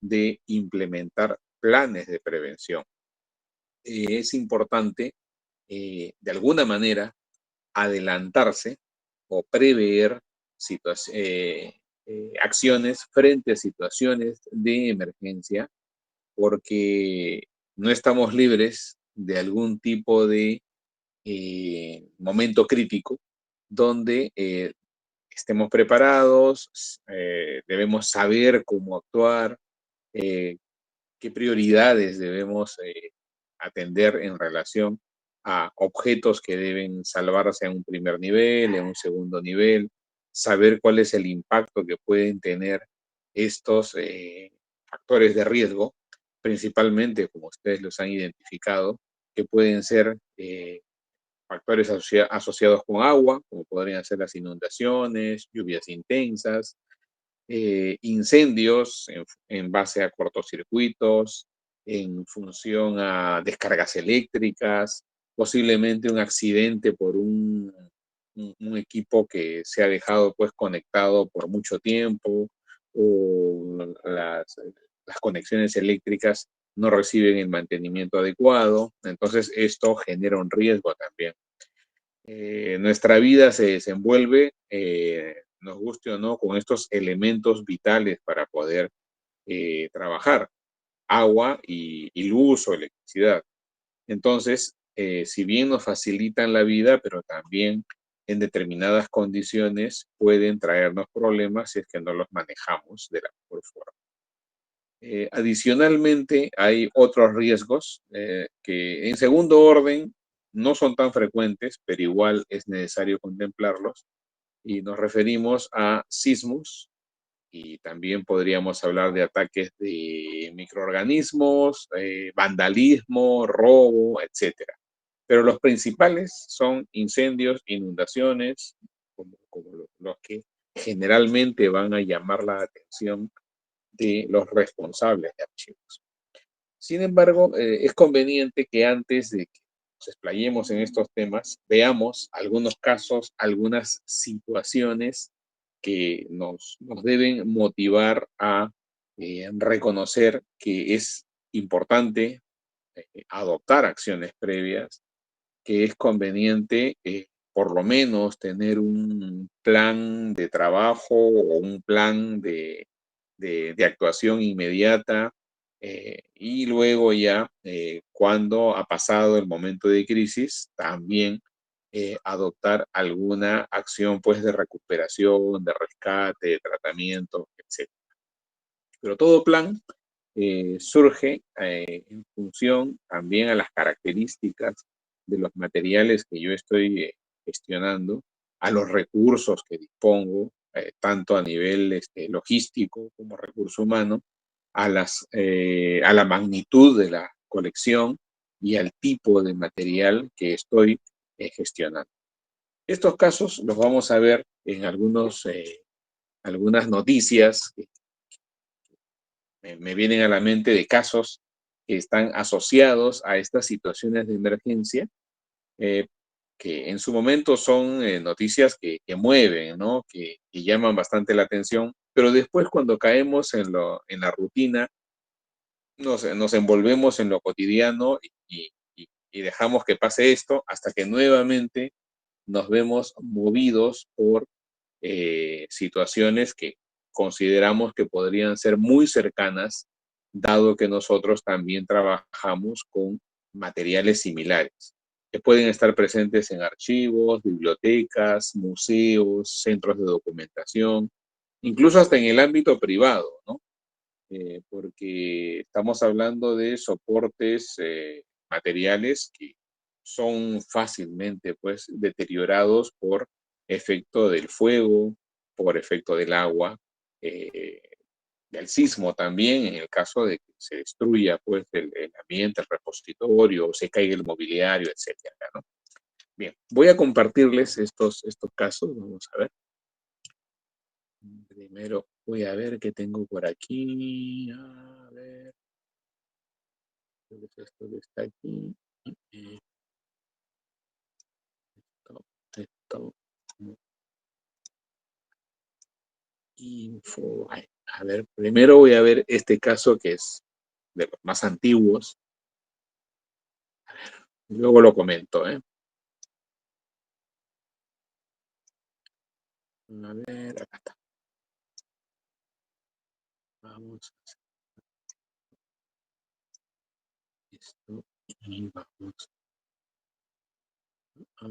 de implementar planes de prevención. Es importante, de alguna manera, adelantarse o prever acciones frente a situaciones de emergencia, porque no estamos libres de algún tipo de momento crítico donde estemos preparados, debemos saber cómo actuar, eh, qué prioridades debemos atender en relación a objetos que deben salvarse en un primer nivel, en un segundo nivel, saber cuál es el impacto que pueden tener estos factores de riesgo, principalmente, como ustedes los han identificado, que pueden ser factores asociados con agua, como podrían ser las inundaciones, lluvias intensas, incendios en base a cortocircuitos, en función a descargas eléctricas, posiblemente un accidente por un equipo que se ha dejado pues conectado por mucho tiempo, o las conexiones eléctricas no reciben el mantenimiento adecuado, entonces esto genera un riesgo también. Nuestra vida se desenvuelve, nos guste o no, con estos elementos vitales para poder trabajar, agua y luz o electricidad. Entonces, si bien nos facilitan la vida, pero también en determinadas condiciones pueden traernos problemas si es que no los manejamos de la mejor forma. Adicionalmente, hay otros riesgos que en segundo orden no son tan frecuentes, pero igual es necesario contemplarlos, y nos referimos a sismos, y también podríamos hablar de ataques de microorganismos, vandalismo, robo, etcétera. Pero los principales son incendios, inundaciones, como los que generalmente van a llamar la atención de los responsables de archivos. Sin embargo, es conveniente que antes de que nos explayemos en estos temas, veamos algunos casos, algunas situaciones que nos deben motivar a reconocer que es importante adoptar acciones previas, que es conveniente por lo menos tener un plan de trabajo o un plan de actuación inmediata, y luego ya cuando ha pasado el momento de crisis, también adoptar alguna acción pues de recuperación, de rescate, de tratamiento, etc. Pero todo plan surge en función también a las características de los materiales que yo estoy gestionando, a los recursos que dispongo, tanto a nivel logístico como recurso humano, a la magnitud de la colección y al tipo de material que estoy gestionando. Estos casos los vamos a ver en algunas noticias que me vienen a la mente de casos que están asociados a estas situaciones de emergencia, eh, que en su momento son noticias que mueven, ¿no? Que llaman bastante la atención, pero después cuando caemos en la rutina, nos envolvemos en lo cotidiano y dejamos que pase esto hasta que nuevamente nos vemos movidos por situaciones que consideramos que podrían ser muy cercanas, dado que nosotros también trabajamos con materiales similares, que pueden estar presentes en archivos, bibliotecas, museos, centros de documentación, incluso hasta en el ámbito privado, ¿no? Porque estamos hablando de soportes materiales que son fácilmente pues deteriorados por efecto del fuego, por efecto del agua, eh, del sismo también, en el caso de que se destruya pues el ambiente, el repositorio, se caiga el mobiliario, etcétera, ¿no? Bien, voy a compartirles estos casos, vamos a ver. Primero voy a ver qué tengo por aquí. A ver. Esto que está aquí. Info. A ver, primero voy a ver este caso que es de los más antiguos. Luego lo comento, ¿eh? A ver, acá está. Vamos a hacer esto y vamos a...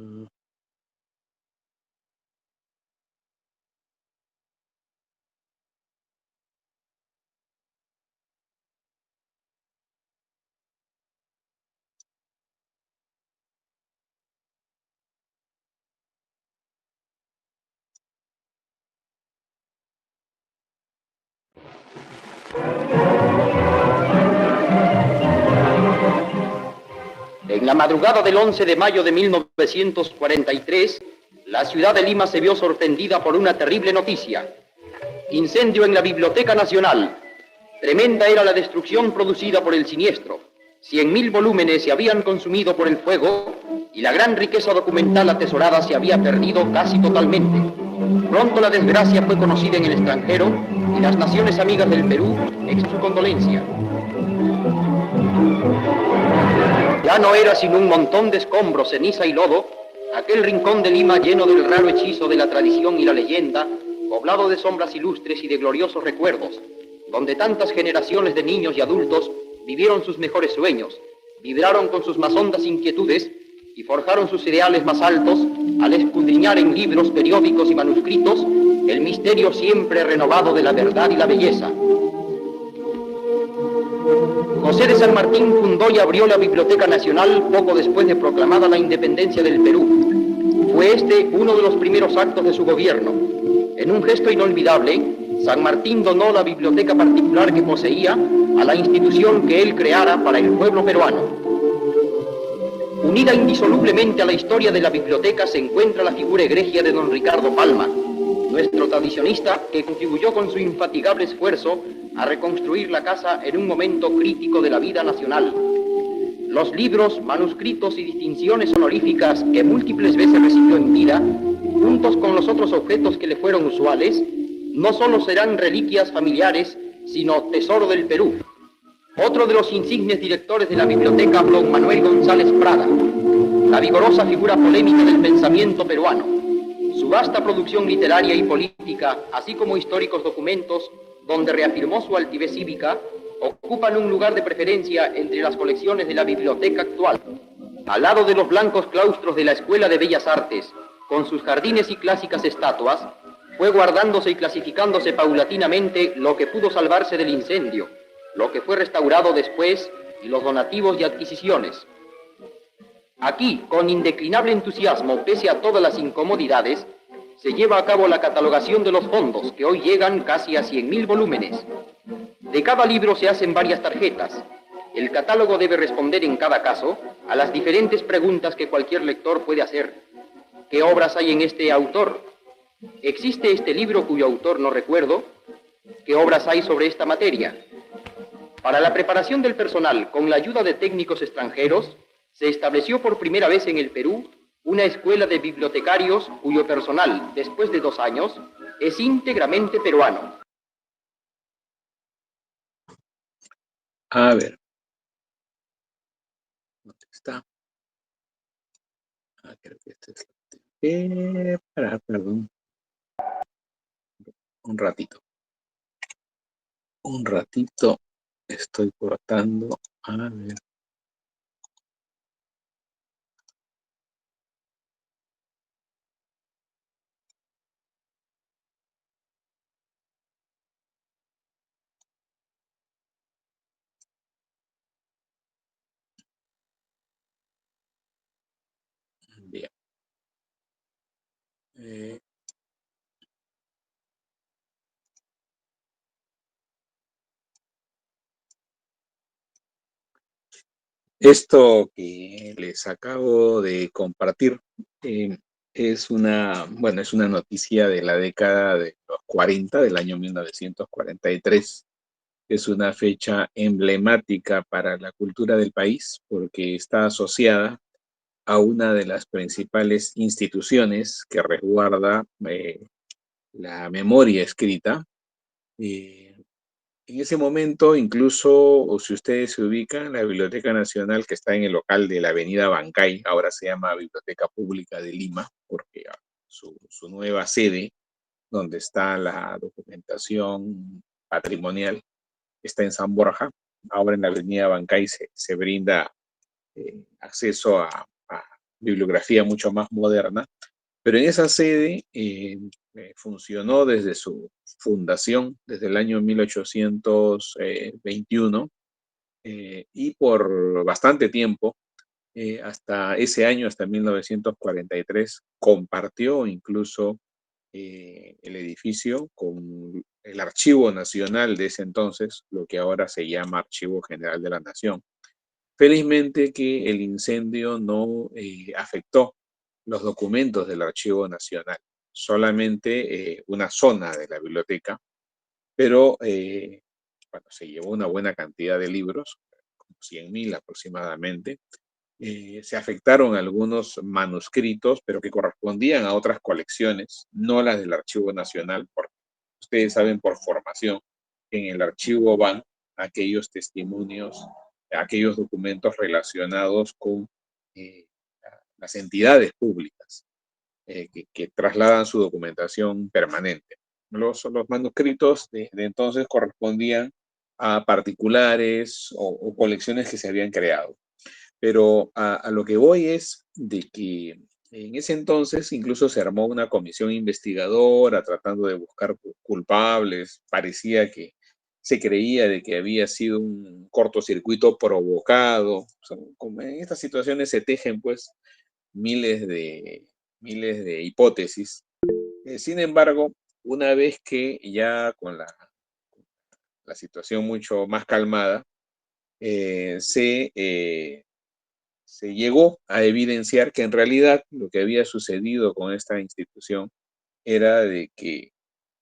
En la madrugada del 11 de mayo de 1943, la ciudad de Lima se vio sorprendida por una terrible noticia. Incendio en la Biblioteca Nacional. Tremenda era la destrucción producida por el siniestro. 100.000 volúmenes se habían consumido por el fuego y la gran riqueza documental atesorada se había perdido casi totalmente. Pronto la desgracia fue conocida en el extranjero y las naciones amigas del Perú expresaron su condolencia. Ya no era sino un montón de escombros, ceniza y lodo, aquel rincón de Lima lleno del raro hechizo de la tradición y la leyenda, poblado de sombras ilustres y de gloriosos recuerdos, donde tantas generaciones de niños y adultos vivieron sus mejores sueños, vibraron con sus más hondas inquietudes y forjaron sus ideales más altos al escudriñar en libros, periódicos y manuscritos el misterio siempre renovado de la verdad y la belleza. José de San Martín fundó y abrió la Biblioteca Nacional poco después de proclamada la independencia del Perú. Fue este uno de los primeros actos de su gobierno. En un gesto inolvidable, San Martín donó la biblioteca particular que poseía a la institución que él creara para el pueblo peruano. Unida indisolublemente a la historia de la biblioteca se encuentra la figura egregia de don Ricardo Palma, nuestro tradicionista que contribuyó con su infatigable esfuerzo a reconstruir la casa en un momento crítico de la vida nacional. Los libros, manuscritos y distinciones honoríficas que múltiples veces recibió en vida, juntos con los otros objetos que le fueron usuales, no solo serán reliquias familiares, sino tesoro del Perú. Otro de los insignes directores de la biblioteca, don Manuel González Prada, la vigorosa figura polémica del pensamiento peruano. Su vasta producción literaria y política, así como históricos documentos, donde reafirmó su altivez cívica, ocupan un lugar de preferencia entre las colecciones de la biblioteca actual. Al lado de los blancos claustros de la Escuela de Bellas Artes, con sus jardines y clásicas estatuas, fue guardándose y clasificándose paulatinamente lo que pudo salvarse del incendio, lo que fue restaurado después y los donativos y adquisiciones. Aquí, con indeclinable entusiasmo, pese a todas las incomodidades, se lleva a cabo la catalogación de los fondos, que hoy llegan casi a 100.000 volúmenes. De cada libro se hacen varias tarjetas. El catálogo debe responder en cada caso a las diferentes preguntas que cualquier lector puede hacer. ¿Qué obras hay en este autor? ¿Existe este libro cuyo autor no recuerdo? ¿Qué obras hay sobre esta materia? Para la preparación del personal, con la ayuda de técnicos extranjeros, se estableció por primera vez en el Perú una escuela de bibliotecarios cuyo personal, después de 2 años, es íntegramente peruano. A ver. ¿Dónde está? Ah, creo que este es... perdón. Un ratito. Un ratito. Estoy cortando. A ver. Bien. Esto que les acabo de compartir es una noticia de la década de los 40, del año 1943. Es una fecha emblemática para la cultura del país porque está asociada a una de las principales instituciones que resguarda la memoria escrita. En ese momento, incluso, o si ustedes se ubican, la Biblioteca Nacional, que está en el local de la Avenida Bancay, ahora se llama Biblioteca Pública de Lima, porque su nueva sede, donde está la documentación patrimonial, está en San Borja. Ahora en la Avenida Bancay se brinda acceso a bibliografía mucho más moderna, pero en esa sede funcionó desde su fundación, desde el año 1821, y por bastante tiempo, hasta ese año, hasta 1943, compartió incluso el edificio con el Archivo Nacional de ese entonces, lo que ahora se llama Archivo General de la Nación. Felizmente que el incendio no afectó los documentos del Archivo Nacional, solamente una zona de la biblioteca, pero bueno, se llevó una buena cantidad de libros, como 100.000 aproximadamente. Se afectaron algunos manuscritos, pero que correspondían a otras colecciones, no las del Archivo Nacional, porque ustedes saben por formación que en el archivo van aquellos testimonios, aquellos documentos relacionados con las entidades públicas que trasladan su documentación permanente. Los manuscritos de entonces correspondían a particulares o colecciones que se habían creado. Pero a lo que voy es de que en ese entonces incluso se armó una comisión investigadora tratando de buscar culpables. Parecía que se creía de que había sido un cortocircuito provocado. O sea, como en estas situaciones se tejen pues miles de hipótesis. Sin embargo, una vez que ya con la situación mucho más calmada, se llegó a evidenciar que en realidad lo que había sucedido con esta institución era de que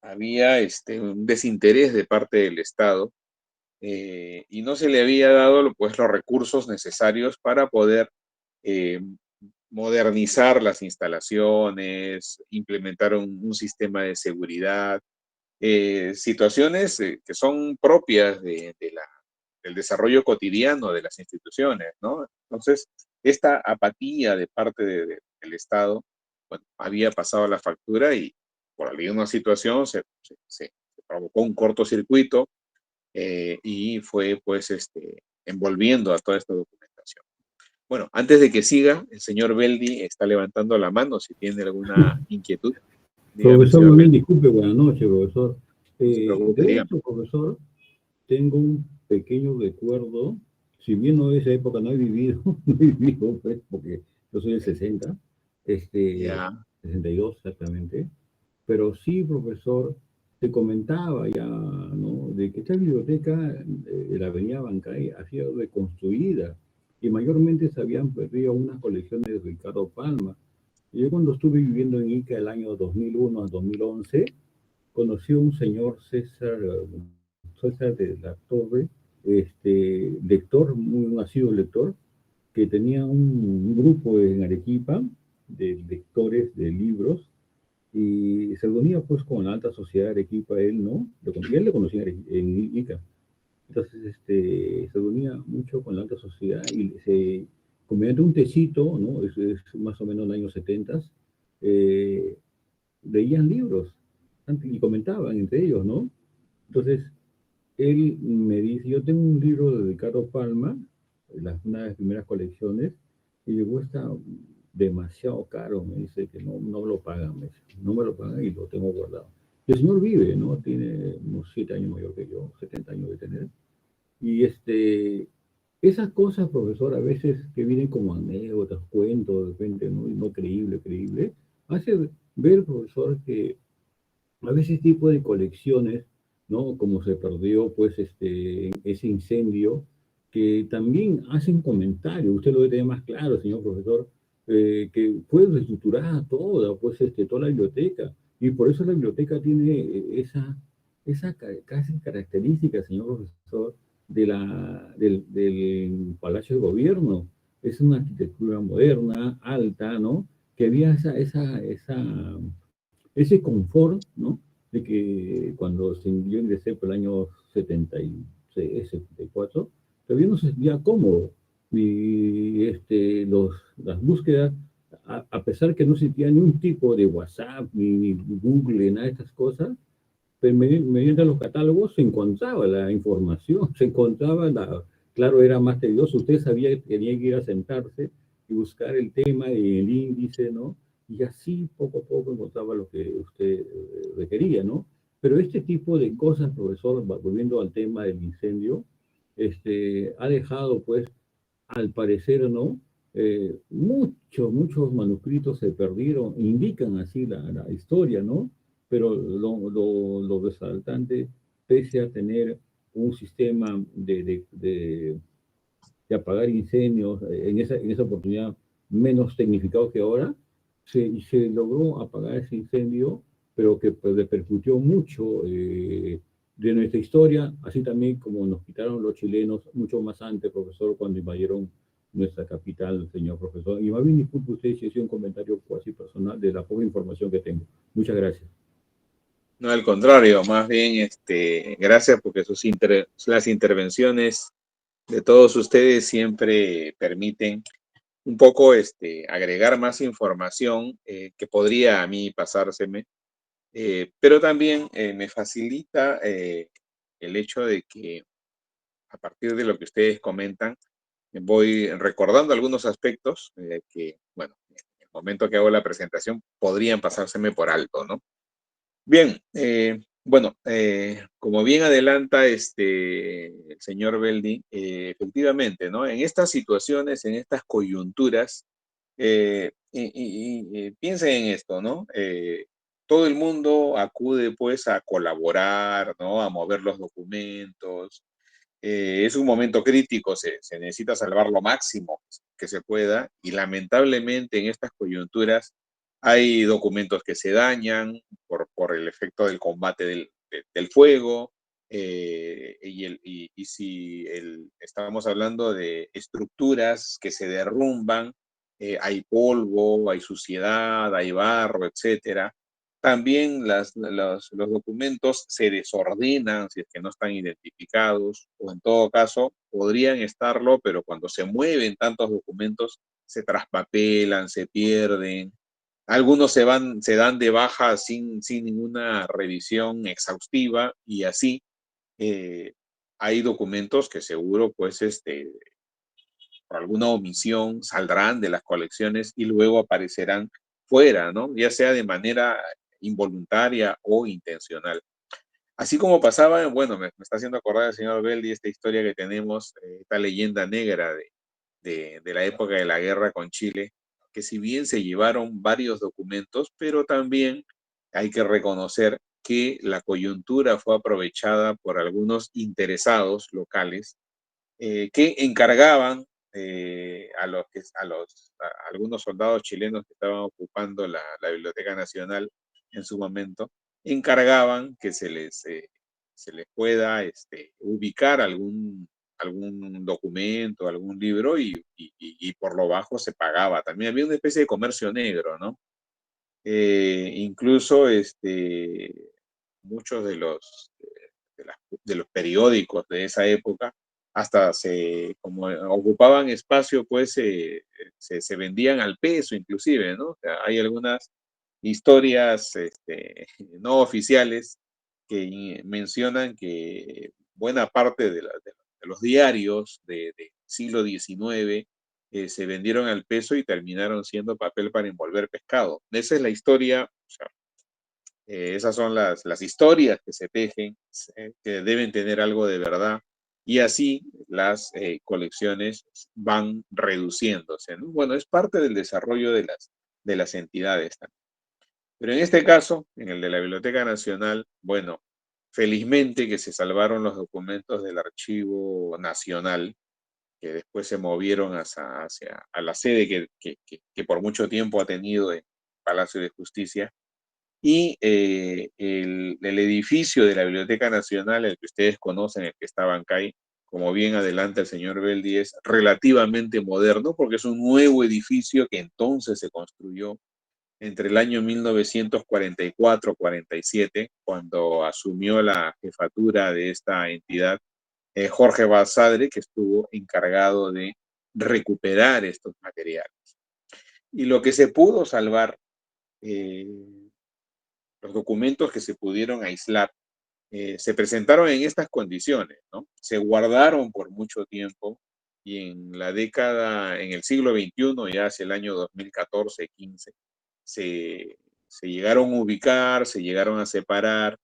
había un desinterés de parte del Estado y no se le había dado pues, los recursos necesarios para poder modernizar las instalaciones, implementar un sistema de seguridad, situaciones que son propias del desarrollo cotidiano de las instituciones, ¿no? Entonces, esta apatía de parte del Estado, bueno, había pasado la factura y por alguna situación se provocó un cortocircuito y fue pues envolviendo a toda esta documentación. Bueno, antes de que siga, el señor Beldi está levantando la mano si tiene alguna inquietud. Dígame, Profesor, señor muy bien, Beldi. disculpe, buenas noches, profesor. No se preocupe, De dígame. hecho, profesor, tengo un pequeño recuerdo, si bien no de esa época no he vivido, no he vivido, pues, porque yo soy del 60, Ya. 62 exactamente, pero sí, profesor, te comentaba ya, ¿no?, de que esta biblioteca de la Avenida Bancay ha sido reconstruida y mayormente se habían perdido unas colecciones de Ricardo Palma. Y yo cuando estuve viviendo en Ica el año 2001 a 2011, conocí a un señor César de la Torre, lector, muy nacido lector, que tenía un grupo en Arequipa de lectores de libros y se reunía pues con la alta sociedad de Arequipa, él, ¿no? Él le conocía en Ica. Entonces, se reunía mucho con la alta sociedad y comiendo un tecito, ¿no? Es más o menos en los años 70, leían libros y comentaban entre ellos, ¿no? Entonces, él me dice, yo tengo un libro de Ricardo Palma, una de las primeras colecciones, y me cuesta demasiado caro, me dice que no lo pagan, me dice, no me lo pagan y lo tengo guardado. Y el señor vive, ¿no? Tiene unos 7 años mayor que yo, 70 años de tener. Y esas cosas, profesor, a veces que vienen como anécdotas, cuentos, de repente, no creíble, hace ver, profesor, que a veces este tipo de colecciones, ¿no? Como se perdió, pues, ese incendio, que también hacen comentarios, usted lo debe tener más claro, señor profesor, que fue reestructurada toda, pues, toda la biblioteca, y por eso la biblioteca tiene esa casi característica, señor profesor, del Palacio de Gobierno. Es una arquitectura moderna, alta, ¿no? Que había ese confort, ¿no? De que cuando yo ingresé por el año 76, 74, todavía no se sentía cómodo. Y las búsquedas, a pesar que no existía ni un tipo de WhatsApp, ni Google, ni nada de estas cosas, pero mediante los catálogos se encontraba la información, se encontraba claro, era más tedioso, usted sabía que tenía que ir a sentarse y buscar el tema y el índice, ¿no? Y así poco a poco encontraba lo que usted requería, ¿no? Pero este tipo de cosas, profesor, volviendo al tema del incendio, ha dejado, pues, al parecer, ¿no? Muchos manuscritos se perdieron, indican así la historia, ¿no? Pero lo resaltante, pese a tener un sistema de apagar incendios, en esa oportunidad menos tecnificado que ahora, se logró apagar ese incendio, pero que pues, repercutió mucho de nuestra historia, así también como nos quitaron los chilenos mucho más antes, profesor, cuando invadieron nuestra capital, señor profesor. Y más bien disculpe usted si hice un comentario cuasi personal de la poca información que tengo. Muchas gracias. No, al contrario, más bien, gracias porque las intervenciones de todos ustedes siempre permiten un poco agregar más información que podría a mí pasárseme, pero también me facilita el hecho de que a partir de lo que ustedes comentan, voy recordando algunos aspectos que, bueno, en el momento que hago la presentación podrían pasárseme por alto, ¿no? Bien, bueno, como bien adelanta el señor Beldi, efectivamente, ¿no? En estas situaciones, en estas coyunturas, piensen en esto, ¿no? Todo el mundo acude pues a colaborar, ¿no? A mover los documentos. Es un momento crítico, se necesita salvar lo máximo que se pueda y lamentablemente en estas coyunturas hay documentos que se dañan por el efecto del combate del fuego, y si estábamos hablando de estructuras que se derrumban, hay polvo, hay suciedad, hay barro, etcétera. También los documentos se desordenan si es que no están identificados, o en todo caso podrían estarlo, pero cuando se mueven tantos documentos se traspapelan, se pierden. Algunos se dan de baja sin ninguna revisión exhaustiva y así hay documentos que seguro pues por alguna omisión saldrán de las colecciones y luego aparecerán fuera, ¿no? Ya sea de manera involuntaria o intencional. Así como pasaba, bueno, me está haciendo acordar el señor Beldi esta historia que tenemos, esta leyenda negra de la época de la guerra con Chile, que si bien se llevaron varios documentos, pero también hay que reconocer que la coyuntura fue aprovechada por algunos interesados locales que encargaban a algunos soldados chilenos que estaban ocupando la Biblioteca Nacional en su momento, encargaban que se les pueda ubicar algún documento, algún libro y por lo bajo se pagaba. También había una especie de comercio negro, ¿no? Incluso muchos de los periódicos de esa época hasta como ocupaban espacio, pues se vendían al peso inclusive, ¿no? O sea, hay algunas historias no oficiales que mencionan que buena parte de los diarios del siglo XIX se vendieron al peso y terminaron siendo papel para envolver pescado. Esa es la historia, o sea, esas son las historias que se tejen, que deben tener algo de verdad, y así las colecciones van reduciéndose, ¿no? Bueno, es parte del desarrollo de las entidades también. Pero en este caso, en el de la Biblioteca Nacional, bueno, felizmente que se salvaron los documentos del Archivo Nacional, que después se movieron a la sede que por mucho tiempo ha tenido en Palacio de Justicia. Y el edificio de la Biblioteca Nacional, el que ustedes conocen, el que está Bancay, como bien adelanta el señor Beldi, es relativamente moderno porque es un nuevo edificio que entonces se construyó entre el año 1944-47, cuando asumió la jefatura de esta entidad, Jorge Basadre, que estuvo encargado de recuperar estos materiales. Y lo que se pudo salvar, los documentos que se pudieron aislar, se presentaron en estas condiciones, ¿no? Se guardaron por mucho tiempo y en el siglo XXI, ya hacia el año 2014-15, se llegaron a ubicar, se llegaron a separar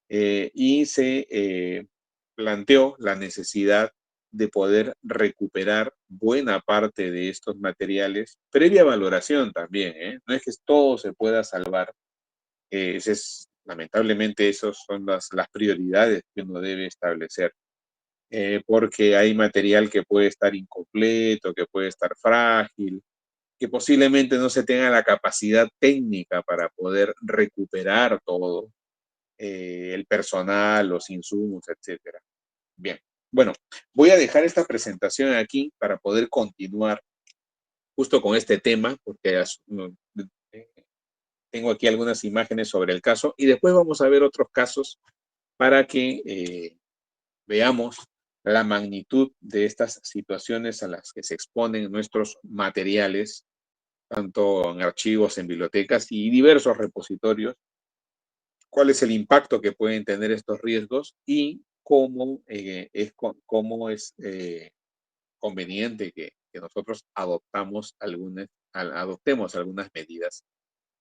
y se planteó la necesidad de poder recuperar buena parte de estos materiales, previa valoración también, ¿eh? No es que todo se pueda salvar, lamentablemente esas son las prioridades que uno debe establecer, porque hay material que puede estar incompleto, que puede estar frágil, que posiblemente no se tenga la capacidad técnica para poder recuperar todo, el personal, los insumos, etcétera. Bien, bueno, voy a dejar esta presentación aquí para poder continuar justo con este tema, porque tengo aquí algunas imágenes sobre el caso y después vamos a ver otros casos para que veamos la magnitud de estas situaciones a las que se exponen nuestros materiales, tanto en archivos, en bibliotecas y diversos repositorios, cuál es el impacto que pueden tener estos riesgos y cómo es conveniente que nosotros adoptemos algunas medidas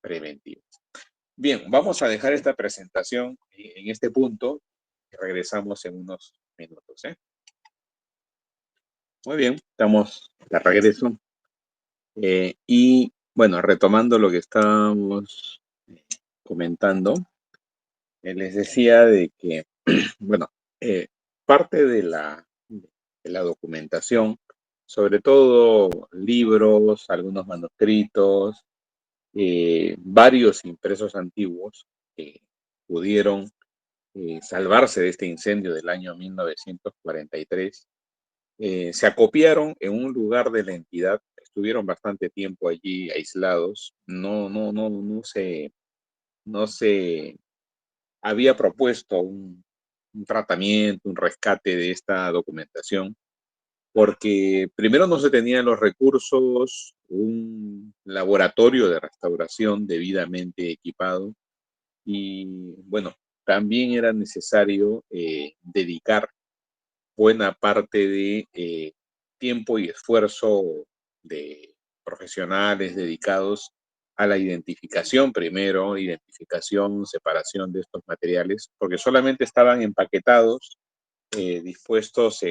preventivas. Bien, vamos a dejar esta presentación en este punto y regresamos en unos minutos, ¿eh? Muy bien, estamos de regreso. Y bueno, retomando lo que estábamos comentando, les decía de que, bueno, parte de la documentación, sobre todo libros, algunos manuscritos, varios impresos antiguos que pudieron salvarse de este incendio del año 1943, se acopiaron en un lugar de la entidad, estuvieron bastante tiempo allí aislados, no se había propuesto un tratamiento, un rescate de esta documentación, porque primero no se tenían los recursos, un laboratorio de restauración debidamente equipado y bueno, también era necesario dedicar buena parte de tiempo y esfuerzo de profesionales dedicados a la identificación primero, identificación, separación de estos materiales, porque solamente estaban empaquetados, dispuestos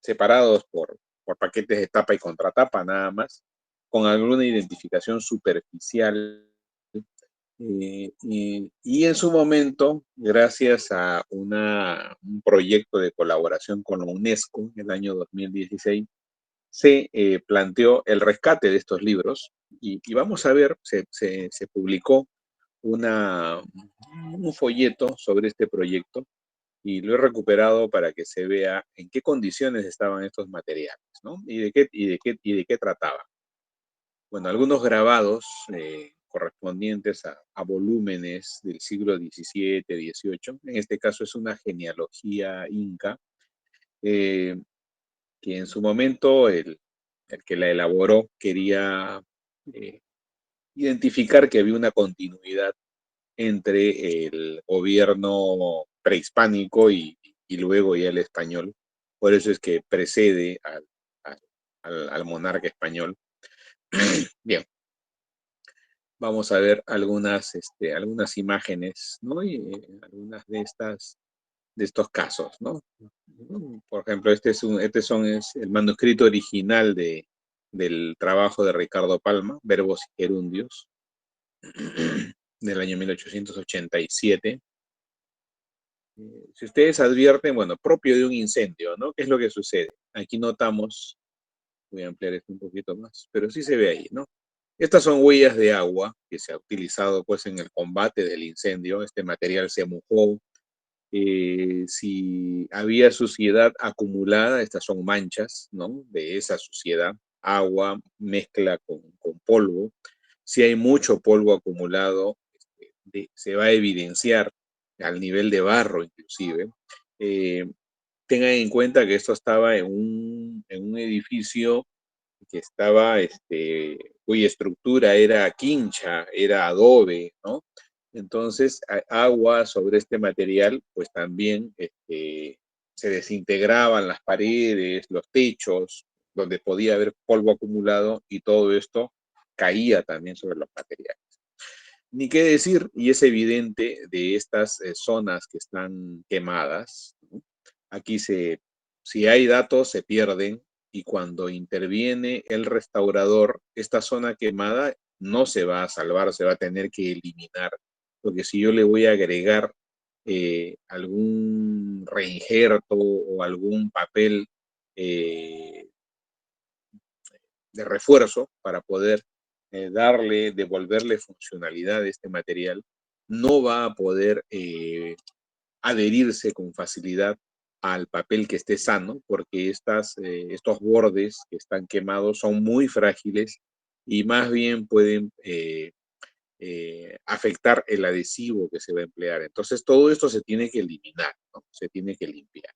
separados por paquetes de tapa y contratapa nada más, con alguna identificación superficial. Y en su momento, gracias a un proyecto de colaboración con la UNESCO en el año 2016, se planteó el rescate de estos libros y vamos a ver, se publicó un folleto sobre este proyecto y lo he recuperado para que se vea en qué condiciones estaban estos materiales, ¿no? Y de qué trataba. Bueno, algunos grabados correspondientes a volúmenes del siglo XVII, XVIII. En este caso es una genealogía inca, eh, que en su momento el que la elaboró quería eh, identificar que había una continuidad entre el gobierno prehispánico y luego ya el español. Por eso es que precede al monarca español. Bien, vamos a ver algunas imágenes, ¿no? Y algunas de estos casos, ¿no? Por ejemplo, este es el manuscrito original del trabajo de Ricardo Palma, Verbos y Gerundios, del año 1887. Si ustedes advierten, bueno, propio de un incendio, ¿no? ¿Qué es lo que sucede? Aquí notamos, voy a ampliar esto un poquito más, pero sí se ve ahí, ¿no? Estas son huellas de agua que se ha utilizado pues en el combate del incendio. Este material se mojó. Si había suciedad acumulada, estas son manchas, ¿no? De esa suciedad, agua mezcla con polvo, si hay mucho polvo acumulado, se va a evidenciar al nivel de barro inclusive. Tengan en cuenta que esto estaba en un edificio que estaba, cuya estructura era quincha, era adobe, ¿no? Entonces, agua sobre este material, pues también se desintegraban las paredes, los techos, donde podía haber polvo acumulado y todo esto caía también sobre los materiales. Ni qué decir, y es evidente de estas zonas que están quemadas, ¿no? Aquí si hay datos, se pierden, y cuando interviene el restaurador, esta zona quemada no se va a salvar, se va a tener que eliminar, porque si yo le voy a agregar algún reinjerto o algún papel eh, de refuerzo para poder devolverle funcionalidad a este material, no va a poder adherirse con facilidad al papel que esté sano, porque estos bordes que están quemados son muy frágiles y más bien pueden afectar el adhesivo que se va a emplear. Entonces todo esto se tiene que eliminar, ¿no? Se tiene que limpiar.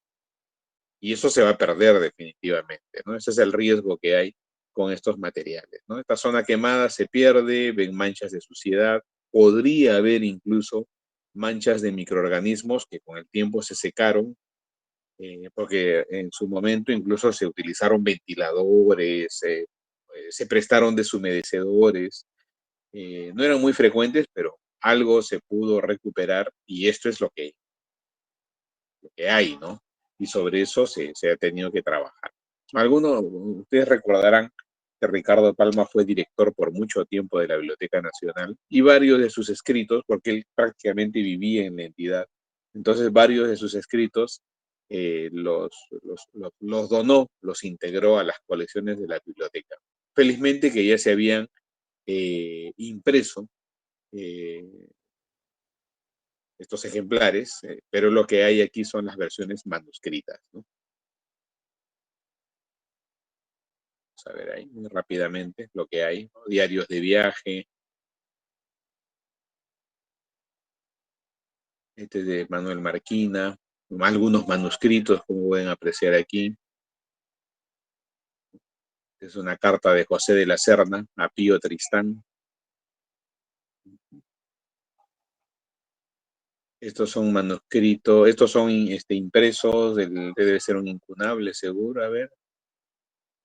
Y eso se va a perder definitivamente, ¿no? Ese es el riesgo que hay con estos materiales, ¿no? Esta zona quemada se pierde, ven manchas de suciedad, podría haber incluso manchas de microorganismos que con el tiempo se secaron, porque en su momento incluso se utilizaron ventiladores, se prestaron deshumedecedores, no eran muy frecuentes, pero algo se pudo recuperar y esto es lo que hay, ¿no? Y sobre eso se ha tenido que trabajar. Algunos, ustedes recordarán que Ricardo Palma fue director por mucho tiempo de la Biblioteca Nacional y varios de sus escritos, porque él prácticamente vivía en la entidad, entonces varios de sus escritos los donó, los integró a las colecciones de la biblioteca. Felizmente que ya se habían impreso eh, estos ejemplares, pero lo que hay aquí son las versiones manuscritas, ¿no? Vamos a ver ahí muy rápidamente lo que hay, ¿no? Diarios de viaje. Este es de Manuel Marquina, algunos manuscritos, como pueden apreciar aquí. Es una carta de José de la Serna a Pío Tristán. Estos son manuscritos, estos son impresos, debe ser un incunable seguro, a ver.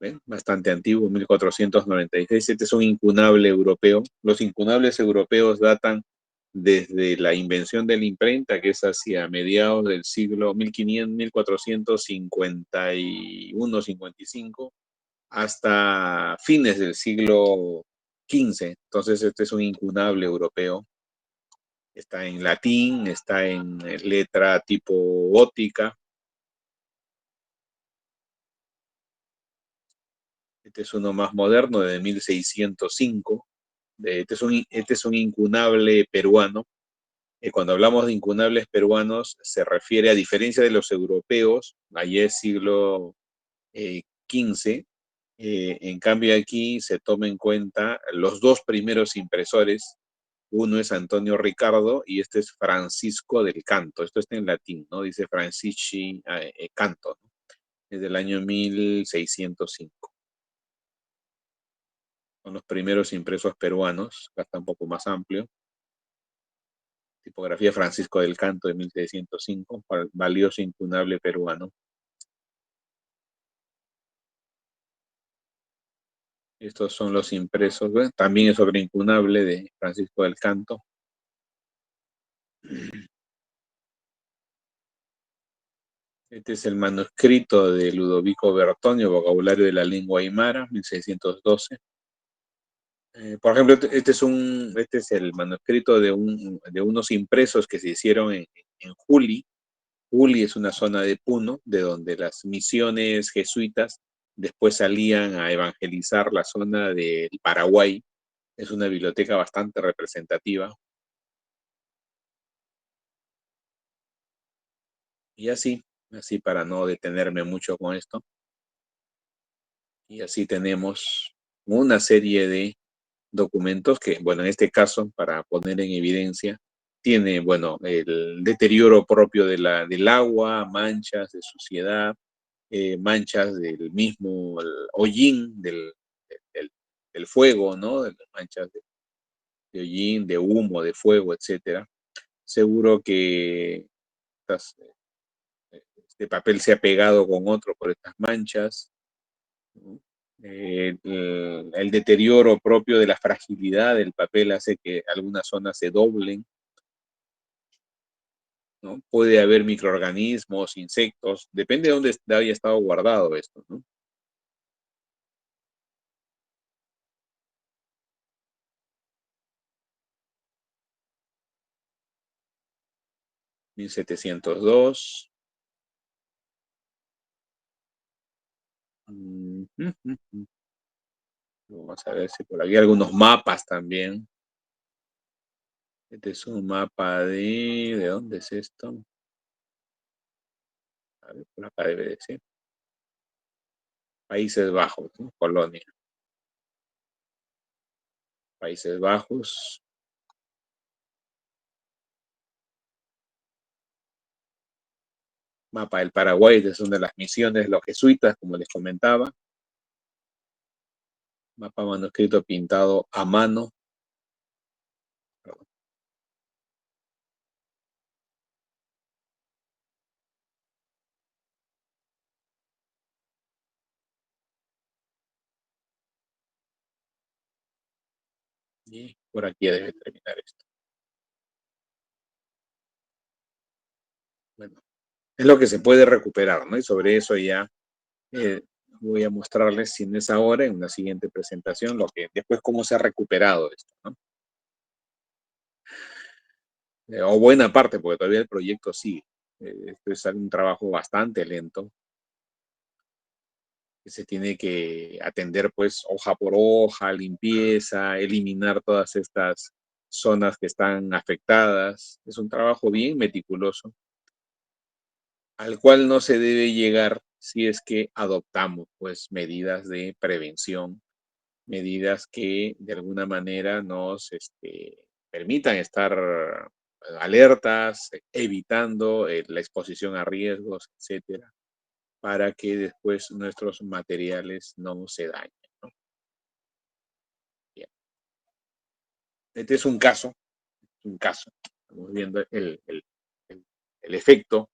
¿Ven? Bastante antiguo, 1496. Este es un incunable europeo. Los incunables europeos datan desde la invención de la imprenta, que es hacia mediados del siglo 1500, 1451-55, hasta fines del siglo XV. Entonces, este es un incunable europeo. Está en latín, está en letra tipo gótica. Este es uno más moderno, de 1605. Este es un incunable peruano. Cuando hablamos de incunables peruanos, se refiere, a diferencia de los europeos, allí es siglo XV, en cambio aquí se toma en cuenta los dos primeros impresores. Uno es Antonio Ricardo y este es Francisco del Canto. Esto está en latín, ¿no? Dice Francisci Canto, ¿no? Es del año 1605. Son los primeros impresos peruanos, acá está un poco más amplio. Tipografía Francisco del Canto de 1605, valioso incunable peruano. Estos son los impresos, ¿ven? También es sobre incunable de Francisco del Canto. Este es el manuscrito de Ludovico Bertonio, Vocabulario de la Lengua Aymara, 1612. Por ejemplo, este es el manuscrito de unos impresos que se hicieron en Juli. Juli es una zona de Puno, de donde las misiones jesuitas después salían a evangelizar la zona del Paraguay. Es una biblioteca bastante representativa. Y así para no detenerme mucho con esto. Y así tenemos una serie de documentos que, bueno, en este caso, para poner en evidencia, tiene, bueno, el deterioro propio del agua, manchas de suciedad, manchas del mismo hollín del, del fuego, ¿no? De las manchas de hollín, de humo, de fuego, etcétera. Seguro que este papel se ha pegado con otro por estas manchas, ¿no? El deterioro propio de la fragilidad del papel hace que algunas zonas se doblen, ¿no? Puede haber microorganismos, insectos, depende de dónde haya estado guardado esto, ¿no? (1702) Vamos a ver si por aquí hay algunos mapas también. Este es un mapa ¿de dónde es esto? A ver, por acá debe decir. Países Bajos, ¿no? Polonia. Países Bajos. Mapa del Paraguay, que son de las misiones, los jesuitas, como les comentaba. Mapa manuscrito pintado a mano. Y por aquí debe terminar esto. Bueno, es lo que se puede recuperar, ¿no? Y sobre eso ya voy a mostrarles, si no es ahora, en una siguiente presentación, lo que después cómo se ha recuperado esto, ¿no? O buena parte, porque todavía el proyecto sigue. Esto es un trabajo bastante lento, que se tiene que atender pues hoja por hoja, limpieza, eliminar todas estas zonas que están afectadas. Es un trabajo bien meticuloso, al cual no se debe llegar si es que adoptamos pues medidas de prevención, medidas que de alguna manera nos permitan estar alertas, evitando la exposición a riesgos, etcétera, para que después nuestros materiales no se dañen, ¿no? Bien. Este es un caso. Estamos viendo el efecto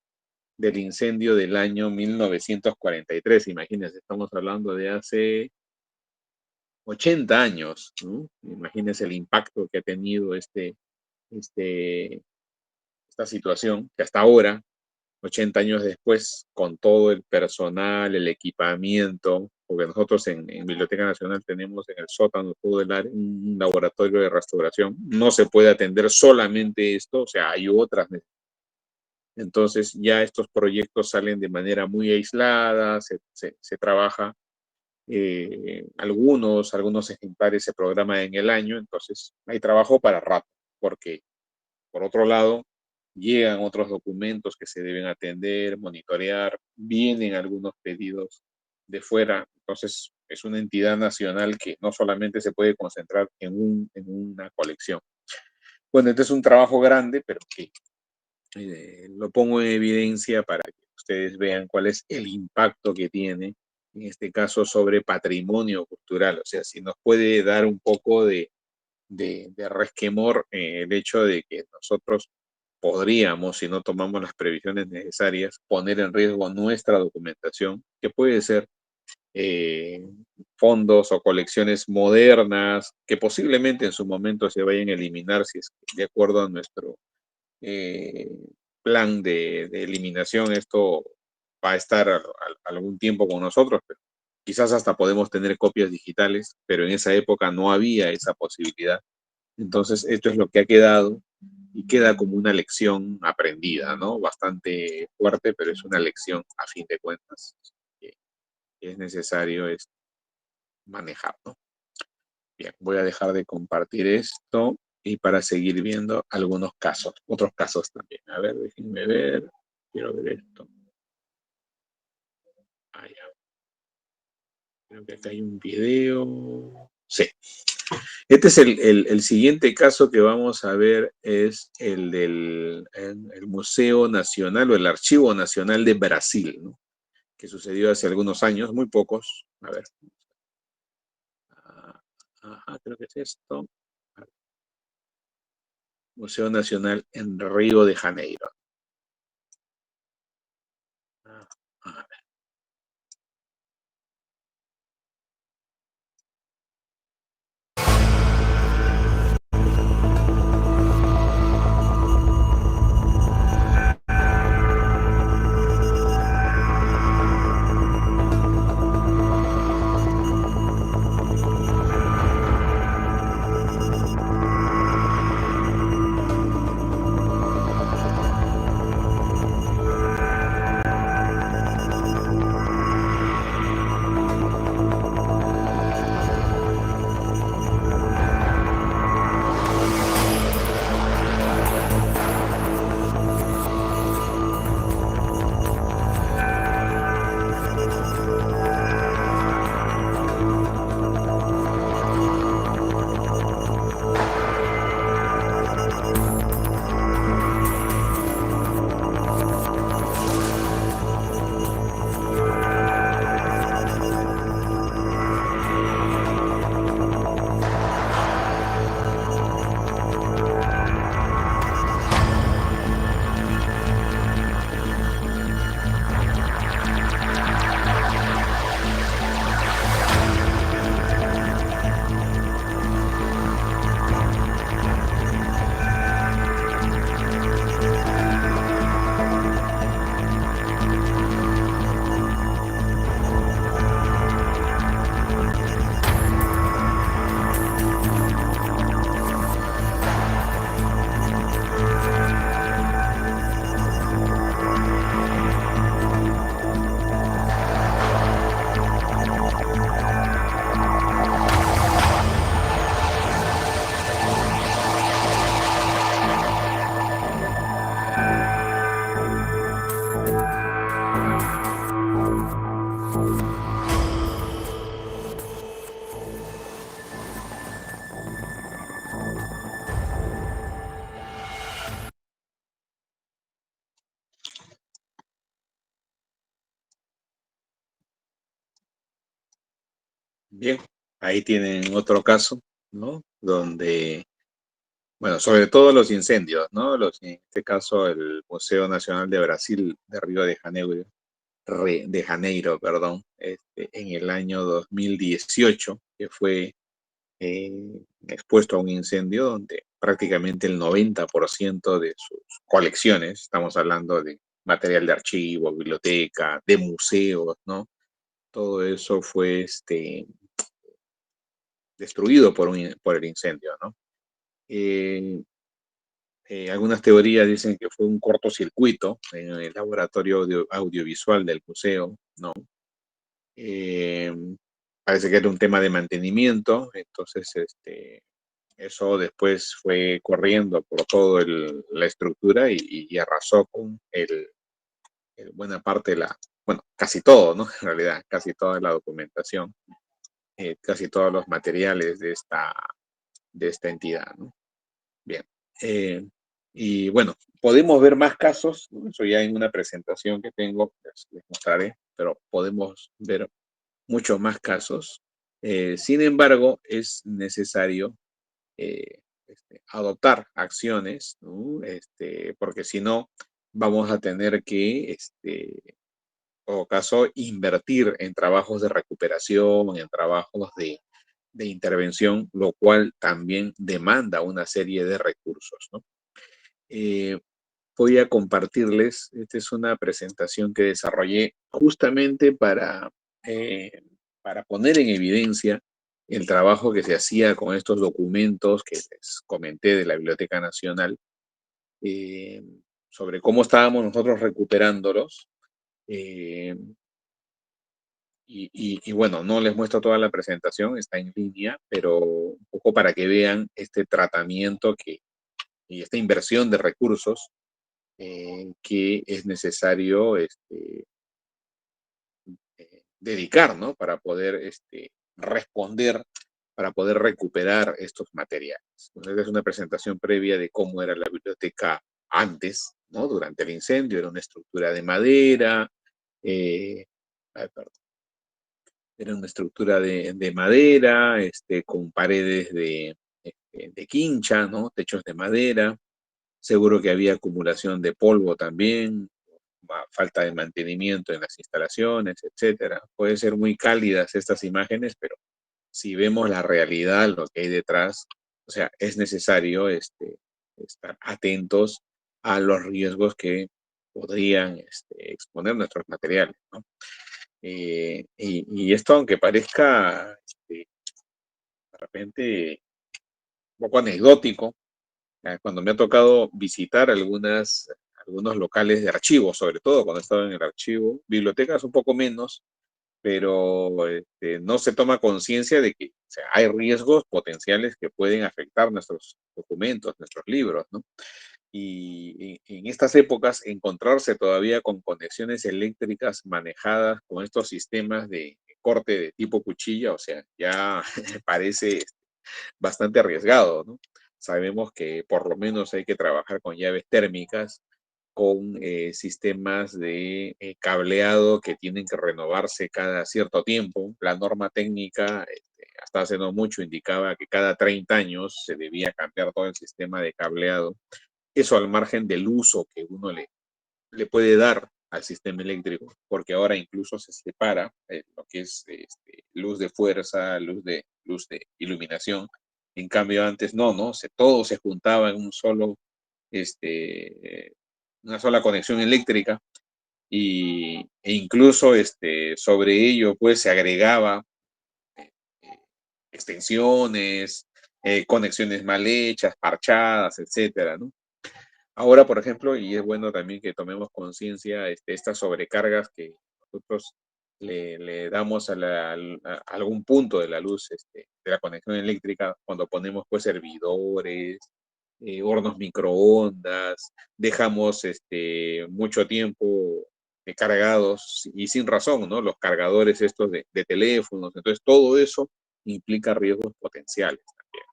del incendio del año 1943. Imagínense, estamos hablando de hace 80 años, ¿no? Imagínense el impacto que ha tenido esta situación, que hasta ahora, 80 años después, con todo el personal, el equipamiento, porque nosotros en Biblioteca Nacional tenemos en el sótano todo el área un laboratorio de restauración. No se puede atender solamente esto, o sea, hay otras necesidades. Entonces ya estos proyectos salen de manera muy aislada, se trabaja, algunos ejemplares se programan en el año, entonces hay trabajo para rato, porque por otro lado, llegan otros documentos que se deben atender, monitorear, vienen algunos pedidos de fuera. Entonces, es una entidad nacional que no solamente se puede concentrar en una colección. Bueno, este es un trabajo grande, pero que lo pongo en evidencia para que ustedes vean cuál es el impacto que tiene, en este caso, sobre patrimonio cultural. O sea, si nos puede dar un poco de resquemor el hecho de que nosotros podríamos, si no tomamos las previsiones necesarias, poner en riesgo nuestra documentación, que puede ser eh, fondos o colecciones modernas, que posiblemente en su momento se vayan a eliminar si es de acuerdo a nuestro eh, plan de eliminación. Esto va a estar algún tiempo con nosotros, pero quizás hasta podemos tener copias digitales, pero en esa época no había esa posibilidad. Entonces, esto es lo que ha quedado y queda como una lección aprendida, ¿no? Bastante fuerte, pero es una lección a fin de cuentas que es necesario manejar, ¿no? Bien, voy a dejar de compartir esto y para seguir viendo algunos casos, otros casos también. A ver, déjenme ver. Quiero ver esto. Ah, ya. Creo que acá hay un video. Sí. Este es el siguiente caso que vamos a ver, es el del el Museo Nacional o el Archivo Nacional de Brasil, ¿no? Que sucedió hace algunos años, muy pocos. A ver. Ajá, creo que es esto. Museo Nacional en Río de Janeiro. A ver. Bien, ahí tienen otro caso, ¿no? Donde, bueno, sobre todo los incendios, ¿no? En este caso, el Museo Nacional de Brasil de Río de Janeiro, de Janeiro, perdón, en el año 2018, que fue expuesto a un incendio donde prácticamente el 90% de sus colecciones, estamos hablando de material de archivo, biblioteca, de museos, ¿no? Todo eso fue destruido por el incendio, ¿no? Eh, algunas teorías dicen que fue un cortocircuito en el laboratorio audiovisual del museo, ¿no? Eh, Parece que era un tema de mantenimiento, entonces eso después fue corriendo por toda la estructura y arrasó con buena parte de bueno, casi todo, ¿no? En realidad, casi toda la documentación, casi todos los materiales de esta entidad, ¿no? Bien. Y bueno, podemos ver más casos, ¿no? Eso ya en una presentación que tengo, les mostraré, pero podemos ver muchos más casos. Sin embargo, es necesario adoptar acciones, ¿no? Porque si no, vamos a tener que, en todo caso, invertir en trabajos de recuperación, en trabajos de intervención, lo cual también demanda una serie de recursos, ¿no? Eh, Voy a compartirles, esta es una presentación que desarrollé justamente para poner en evidencia el trabajo que se hacía con estos documentos que les comenté de la Biblioteca Nacional, eh, sobre cómo estábamos nosotros recuperándolos. eh, y bueno, no les muestro toda la presentación, está en línea, pero un poco para que vean este tratamiento y esta inversión de recursos que es necesario dedicar, ¿no? Para poder responder para poder recuperar estos materiales. Entonces, es una presentación previa de cómo era la biblioteca antes, ¿no? Durante el incendio, era una estructura de madera, perdón, era una estructura de madera, con paredes de quincha, ¿no? Techos de madera. Seguro que había acumulación de polvo también, falta de mantenimiento en las instalaciones, etcétera. Pueden ser muy cálidas estas imágenes, pero si vemos la realidad, lo que hay detrás, o sea, es necesario estar atentos a los riesgos que podrían exponer nuestros materiales, ¿no? Y esto, aunque parezca de repente un poco anecdótico, cuando me ha tocado visitar algunos locales de archivos, sobre todo cuando he estado en el archivo, bibliotecas un poco menos, pero no se toma conciencia de que, o sea, hay riesgos potenciales que pueden afectar nuestros documentos, nuestros libros, ¿no? Y en estas épocas, encontrarse todavía con conexiones eléctricas manejadas con estos sistemas de corte de tipo cuchilla, o sea, ya parece bastante arriesgado, ¿no? Sabemos que por lo menos hay que trabajar con llaves térmicas, con sistemas de cableado que tienen que renovarse cada cierto tiempo. La norma técnica, hasta hace no mucho, indicaba que cada 30 años se debía cambiar todo el sistema de cableado. Eso al margen del uso que uno le puede dar al sistema eléctrico, porque ahora incluso se separa lo que es luz de fuerza, luz de iluminación. En cambio, antes no, todo se juntaba en un solo, una sola conexión eléctrica e incluso sobre ello pues se agregaba eh, eh, extensiones, conexiones mal hechas, parchadas, etcétera, ¿no? Ahora, por ejemplo, y es bueno también que tomemos conciencia de estas sobrecargas que nosotros le damos a algún punto de la luz, de la conexión eléctrica, cuando ponemos pues servidores, hornos microondas, dejamos mucho tiempo cargados y sin razón, ¿no? Los cargadores estos de teléfonos, entonces todo eso implica riesgos potenciales también.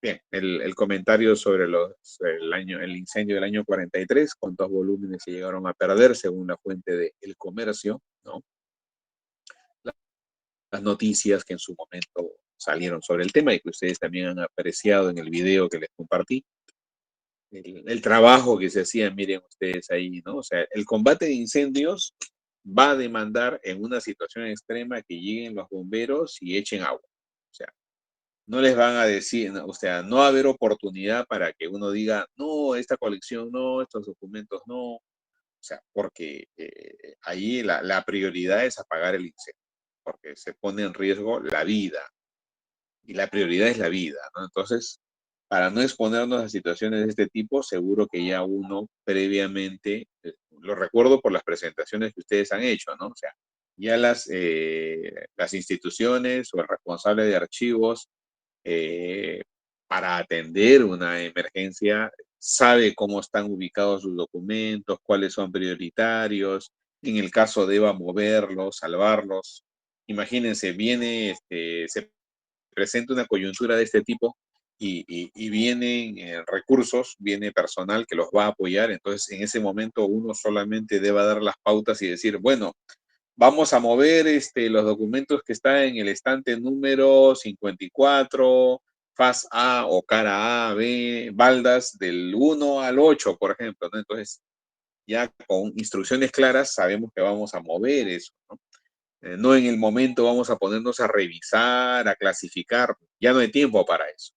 Bien, el comentario sobre el incendio del año 43, cuántos volúmenes se llegaron a perder según la fuente de El Comercio, ¿no? Las noticias que en su momento salieron sobre el tema y que ustedes también han apreciado en el video que les compartí. El trabajo que se hacía, miren ustedes ahí, ¿no? O sea, el combate de incendios va a demandar en una situación extrema que lleguen los bomberos y echen agua. O sea, no les van a decir, o sea, no va a haber oportunidad para que uno diga, no, esta colección no, estos documentos no. O sea, porque ahí la prioridad es apagar el incendio, porque se pone en riesgo la vida y la prioridad es la vida, ¿no? Entonces, para no exponernos a situaciones de este tipo, seguro que ya uno previamente, lo recuerdo por las presentaciones que ustedes han hecho, ¿no? O sea, ya las instituciones o el responsable de archivos eh, para atender una emergencia sabe cómo están ubicados sus documentos, cuáles son prioritarios, en el caso deba moverlos, salvarlos. Imagínense, se presenta una coyuntura de este tipo y vienen recursos, viene personal que los va a apoyar, entonces en ese momento uno solamente debe dar las pautas y decir, bueno, vamos a mover los documentos que están en el estante número 54, faz A o cara A, B, baldas del 1 al 8, por ejemplo, ¿no? Entonces, ya con instrucciones claras sabemos que vamos a mover eso, ¿no? No en el momento vamos a ponernos a revisar, a clasificar, ya no hay tiempo para eso.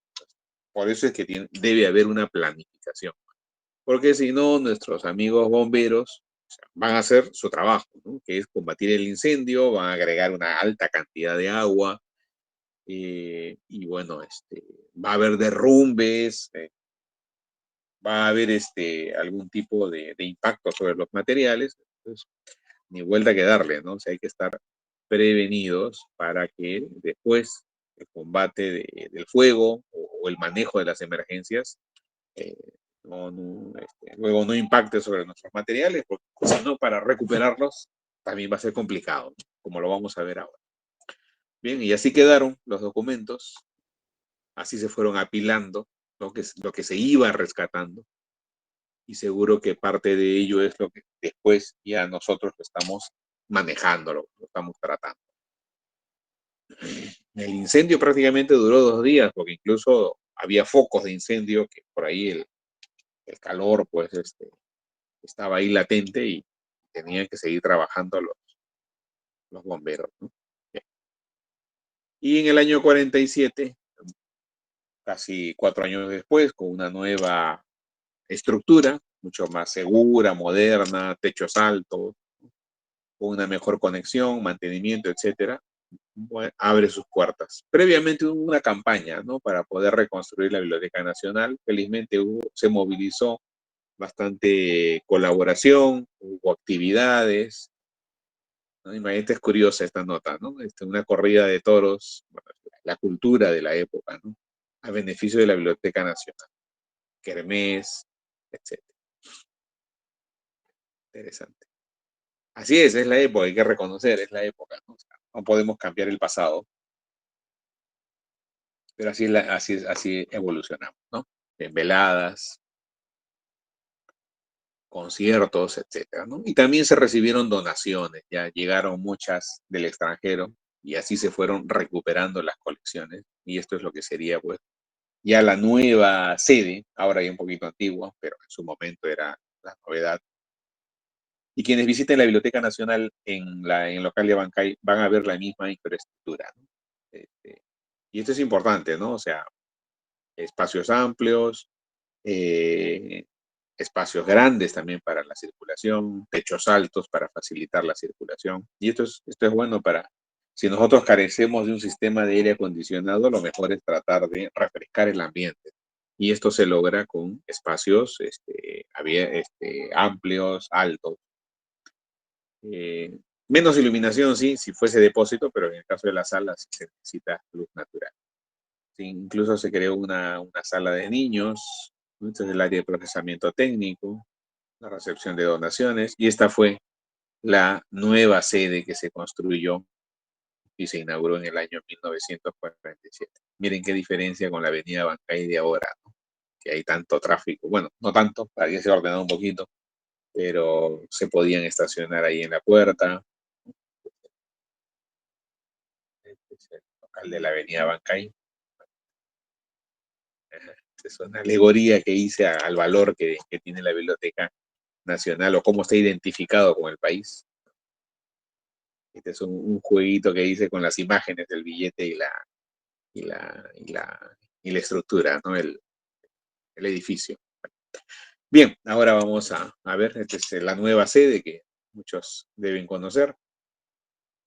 Por eso es que debe haber una planificación, porque si no, nuestros amigos bomberos van a hacer su trabajo, ¿no? Que es combatir el incendio, van a agregar una alta cantidad de agua, y bueno, va a haber derrumbes, va a haber algún tipo de impacto sobre los materiales, entonces, ni vuelta que darle, ¿no? O sea, hay que estar prevenidos para que después el combate del fuego o el manejo de las emergencias eh, luego no impacte sobre nuestros materiales, porque si no, para recuperarlos también va a ser complicado, ¿no? Como lo vamos a ver ahora. Bien, y así quedaron los documentos, así se fueron apilando lo que se iba rescatando, y seguro que parte de ello es lo que después ya nosotros lo estamos manejando, lo estamos tratando. El incendio prácticamente duró 2 días, porque incluso había focos de incendio que por ahí el calor pues estaba ahí latente y tenían que seguir trabajando los bomberos, ¿no? Bien. Y en el año 47, casi 4 años después, con una nueva estructura, mucho más segura, moderna, techos altos, con una mejor conexión, mantenimiento, etcétera, abre sus puertas. Previamente hubo una campaña, ¿no?, para poder reconstruir la Biblioteca Nacional. Felizmente se movilizó bastante colaboración, hubo actividades, ¿no? Imagínate, es curiosa esta nota, ¿no? Una corrida de toros, bueno, la cultura de la época, ¿no?, a beneficio de la Biblioteca Nacional. Kermés, etcétera. Interesante. Así es la época, hay que reconocer, es la época, ¿no? O sea, no podemos cambiar el pasado, pero así evolucionamos, ¿no? En veladas, conciertos, etcétera, ¿no? Y también se recibieron donaciones, ya llegaron muchas del extranjero y así se fueron recuperando las colecciones. Y esto es lo que sería, pues, ya la nueva sede, ahora ya un poquito antigua, pero en su momento era la novedad. Y quienes visiten la Biblioteca Nacional en el local de Bancay van a ver la misma infraestructura, ¿no? Y esto es importante, ¿no? O sea, espacios amplios, eh, espacios grandes también para la circulación, techos altos para facilitar la circulación. Y esto es bueno para, si nosotros carecemos de un sistema de aire acondicionado, lo mejor es tratar de refrescar el ambiente. Y esto se logra con espacios amplios, altos. Menos iluminación, sí, si fuese depósito, pero en el caso de las salas se necesita luz natural. Sí, incluso se creó una sala de niños, ¿no? Entonces el área de procesamiento técnico, la recepción de donaciones, y esta fue la nueva sede que se construyó y se inauguró en el año 1947. Miren qué diferencia con la avenida Bancay de ahora, ¿no?, que hay tanto tráfico. Bueno, no tanto, había se ordenado un poquito, pero se podían estacionar ahí en la puerta. Este es el local de la avenida Bancay. Es una alegoría que hice al valor que tiene la Biblioteca Nacional o cómo está identificado con el país. Este es un jueguito que hice con las imágenes del billete y la estructura, ¿no? El edificio. Bien, ahora vamos a ver, esta es la nueva sede que muchos deben conocer.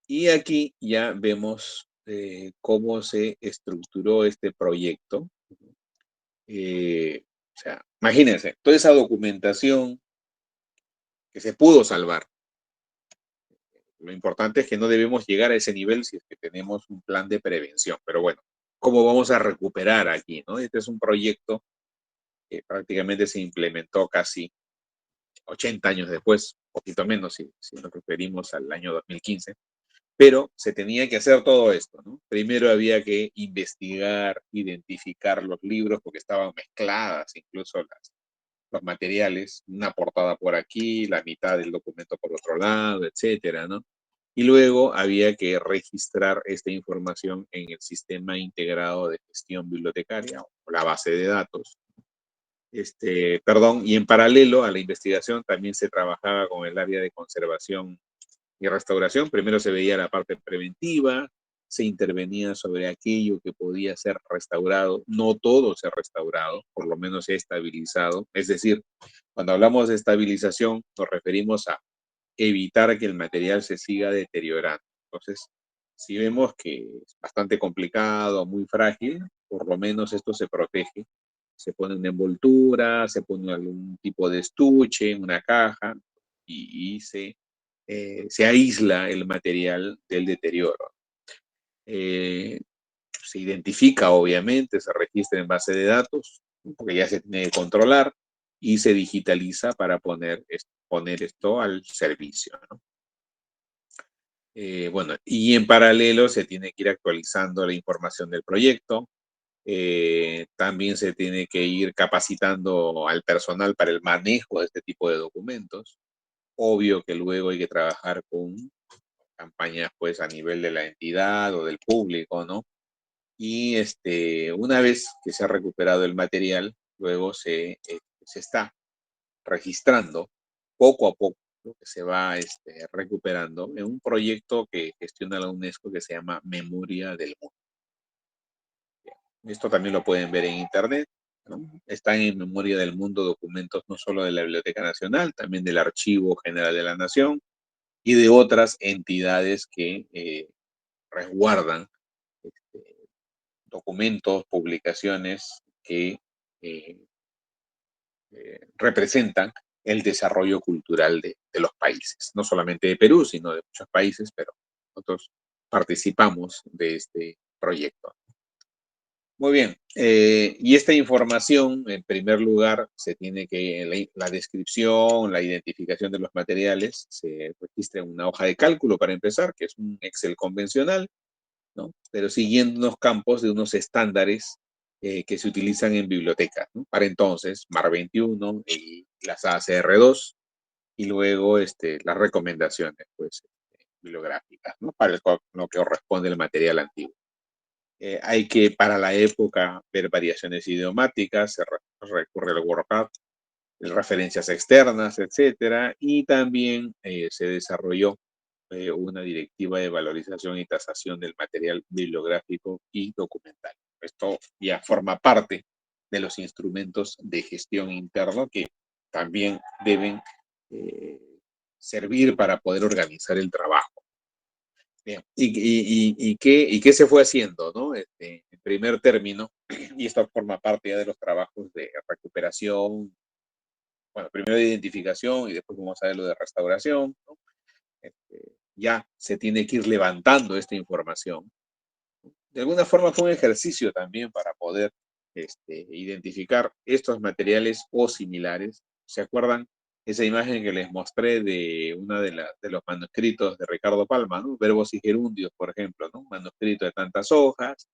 Y aquí ya vemos cómo se estructuró este proyecto. O sea, imagínense, toda esa documentación que se pudo salvar. Lo importante es que no debemos llegar a ese nivel si es que tenemos un plan de prevención. Pero bueno, ¿cómo vamos a recuperar aquí, no? Este es un proyecto que prácticamente se implementó casi 80 años después, un poquito menos si nos referimos al año 2015. Pero se tenía que hacer todo esto, ¿no? Primero había que investigar, identificar los libros, porque estaban mezcladas incluso los materiales, una portada por aquí, la mitad del documento por otro lado, etcétera, ¿no? Y luego había que registrar esta información en el Sistema Integrado de Gestión Bibliotecaria, o la base de datos. Y en paralelo a la investigación también se trabajaba con el área de conservación y restauración. Primero se veía la parte preventiva, se intervenía sobre aquello que podía ser restaurado. No todo se ha restaurado, por lo menos se ha estabilizado. Es decir, cuando hablamos de estabilización, nos referimos a evitar que el material se siga deteriorando. Entonces, si vemos que es bastante complicado, muy frágil, por lo menos esto se protege. Se pone una envoltura, se pone algún tipo de estuche, una caja, y se aísla el material del deterioro. Se identifica, obviamente, se registra en base de datos, porque ya se tiene que controlar, y se digitaliza para poner esto al servicio, ¿no? Bueno, y en paralelo se tiene que ir actualizando la información del proyecto. También se tiene que ir capacitando al personal para el manejo de este tipo de documentos. Obvio que luego hay que trabajar con campañas pues a nivel de la entidad o del público, ¿no? Y una vez que se ha recuperado el material, luego se está registrando poco a poco lo que se va recuperando en un proyecto que gestiona la UNESCO que se llama Memoria del Mundo. Esto también lo pueden ver en internet, ¿no? Están en Memoria del Mundo documentos no solo de la Biblioteca Nacional, también del Archivo General de la Nación y de otras entidades que resguardan este, documentos, publicaciones que eh, representan el desarrollo cultural de los países, no solamente de Perú, sino de muchos países, pero nosotros participamos de este proyecto. Muy bien, y esta información, en primer lugar, se tiene que, la descripción, la identificación de los materiales, se registra en una hoja de cálculo para empezar, que es un Excel convencional, ¿no? Pero siguiendo unos campos de unos estándares que se utilizan en bibliotecas, ¿no? Para entonces, MAR 21 y las ACR2, y luego las recomendaciones pues, bibliográficas, ¿no? Para lo que corresponde el material antiguo. Hay que, para la época, ver variaciones idiomáticas, se recurre al WordPad, referencias externas, etcétera, y también se desarrolló una directiva de valorización y tasación del material bibliográfico y documental. Esto ya forma parte de los instrumentos de gestión interno que también deben servir para poder organizar el trabajo. Bien. ¿Y qué se fue haciendo, ¿no? En primer término, y esto forma parte ya de los trabajos de recuperación, bueno, primero de identificación y después vamos a ver lo de restauración, ¿no? Ya se tiene que ir levantando esta información. De alguna forma fue un ejercicio también para poder identificar estos materiales o similares. ¿Se acuerdan esa imagen que les mostré de uno de los manuscritos de Ricardo Palma, ¿no? Verbos y gerundios, por ejemplo, ¿no? Un manuscrito de tantas hojas,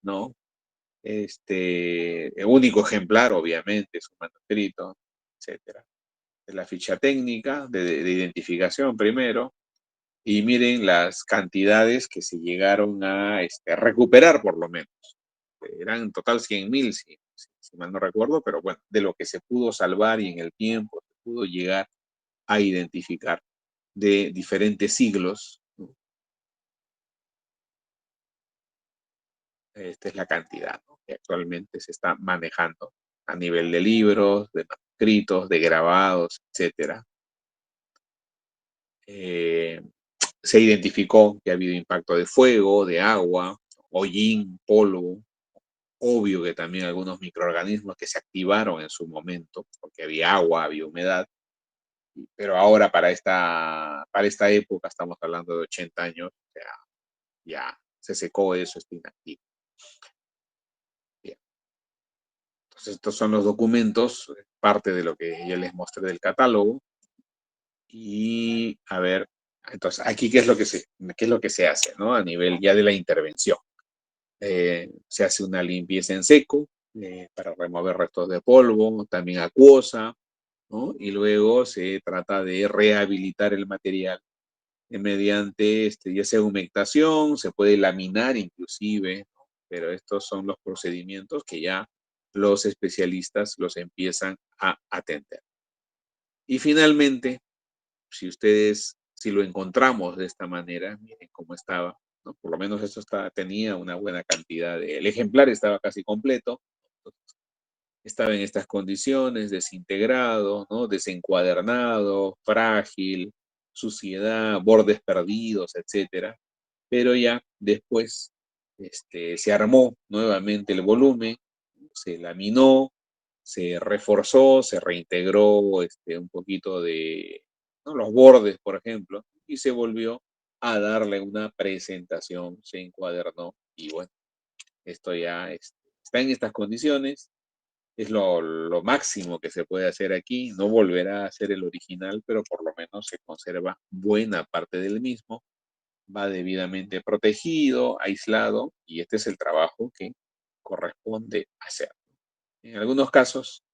¿no? El único ejemplar, obviamente, es un manuscrito, etcétera. De la ficha técnica de identificación primero, y miren las cantidades que se llegaron a recuperar por lo menos. Eran en total 100.000, si mal no recuerdo, pero bueno, de lo que se pudo salvar y en el tiempo se pudo llegar a identificar de diferentes siglos, ¿no? Esta es la cantidad, ¿no?, que actualmente se está manejando a nivel de libros, de manuscritos, de grabados, etcétera. Se identificó que ha habido impacto de fuego, de agua, hollín, polvo. Obvio que también algunos microorganismos que se activaron en su momento, porque había agua, había humedad, pero ahora para esta época, estamos hablando de 80 años, o sea, ya se secó eso, está inactivo. Bien. Entonces, estos son los documentos, parte de lo que ya les mostré del catálogo. Y a ver, entonces, aquí, ¿qué es lo que se hace, ¿no? A nivel ya de la intervención. Se hace una limpieza en seco para remover restos de polvo, también acuosa, ¿no? Y luego se trata de rehabilitar el material mediante ya sea humectación, se puede laminar inclusive, ¿no? Pero estos son los procedimientos que ya los especialistas los empiezan a atender. Y finalmente, si lo encontramos de esta manera, miren cómo estaba, ¿no? Por lo menos esto tenía una buena cantidad el ejemplar estaba casi completo, estaba en estas condiciones, desintegrado, ¿no? Desencuadernado, frágil, suciedad, bordes perdidos, etcétera. Pero ya después se armó nuevamente el volumen, se laminó, se reforzó, se reintegró un poquito de, ¿no?, los bordes, por ejemplo, y se volvió a darle una presentación, se encuadernó y bueno, esto ya está en estas condiciones, es lo máximo que se puede hacer aquí, no volverá a ser el original, pero por lo menos se conserva buena parte del mismo va debidamente protegido, aislado, y este es el trabajo que corresponde hacer. En algunos casos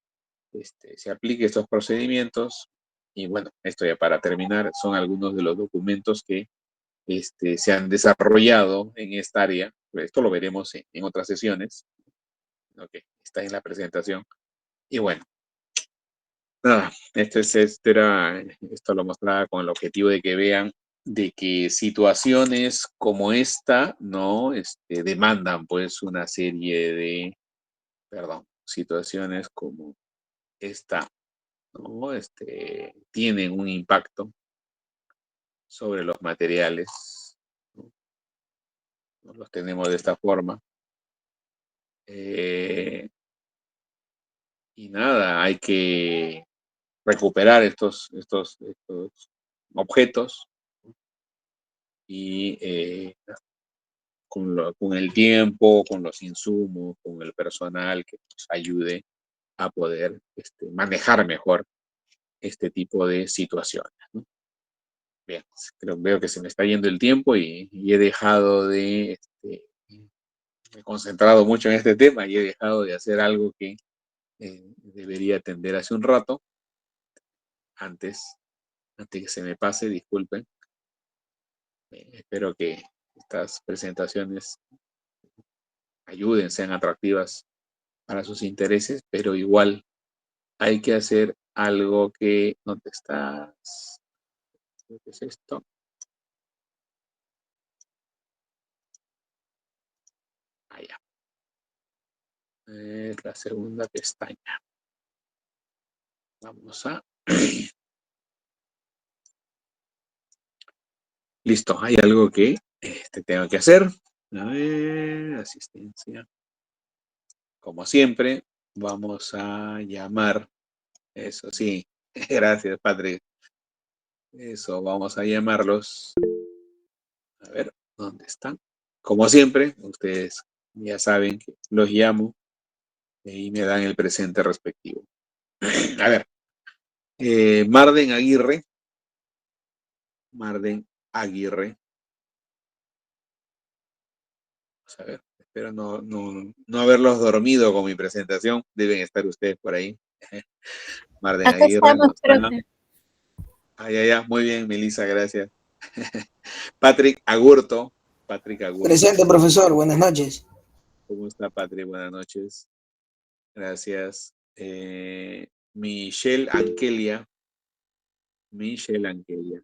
se aplica estos procedimientos y bueno, esto ya para terminar, son algunos de los documentos que se han desarrollado en esta área. Esto lo veremos en otras sesiones. Ok, está en la presentación. Y bueno, nada, esto lo mostraba con el objetivo de que vean de que situaciones como esta, ¿no? Demandan pues una serie de, situaciones como esta, ¿no? Tienen un impacto sobre los materiales, ¿no? Los tenemos de esta forma. Y nada, hay que recuperar estos objetos y con el tiempo, con los insumos, con el personal que nos ayude a poder manejar mejor este tipo de situaciones, ¿no? Bien, veo que se me está yendo el tiempo y he dejado de, me he concentrado mucho en este tema y he dejado de hacer algo que debería atender hace un rato, antes que se me pase, disculpen. Espero que estas presentaciones ayuden, sean atractivas para sus intereses, pero igual hay que hacer algo que, ¿dónde estás? ¿Qué es esto? Allá. Es la segunda pestaña. Vamos a... Listo, hay algo que tengo que hacer. A ver, asistencia. Como siempre, vamos a llamar, eso sí, gracias, Patrick. Eso, vamos a llamarlos. A ver, ¿dónde están? Como siempre, ustedes ya saben que los llamo y me dan el presente respectivo. A ver, Marden Aguirre. Marden Aguirre. Vamos a ver, espero no haberlos dormido con mi presentación. Deben estar ustedes por ahí. Marden Acá Aguirre. estamos, profe. Ya, muy bien, Melissa, gracias. Patrick Agurto. Patrick Agurto. Presente, profesor, buenas noches. ¿Cómo está, Patrick? Buenas noches. Gracias. Michelle Ankelia. Michelle Ankelia.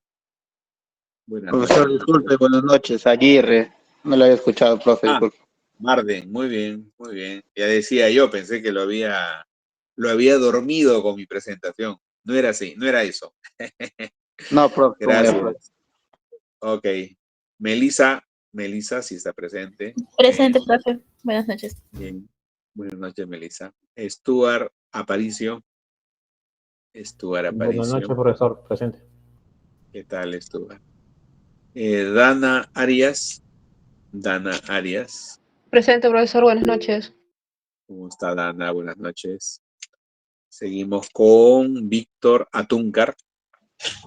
Buenas Profesor, noches. disculpe, buenas noches. Aguirre. No lo había escuchado, profe, disculpe. Marden, muy bien, muy bien. Ya decía yo, pensé que lo había dormido con mi presentación. No era así, no era eso. No, profe. Gracias. Ok. Melissa, si está presente. Presente, profe. Buenas noches. Bien. Buenas noches, Melissa. Stuart Aparicio. Buenas noches, profesor. Presente. ¿Qué tal, Stuart? Dana Arias. Dana Arias. Presente, profesor. Buenas noches. ¿Cómo está, Dana? Buenas noches. Seguimos con Víctor Atúncar.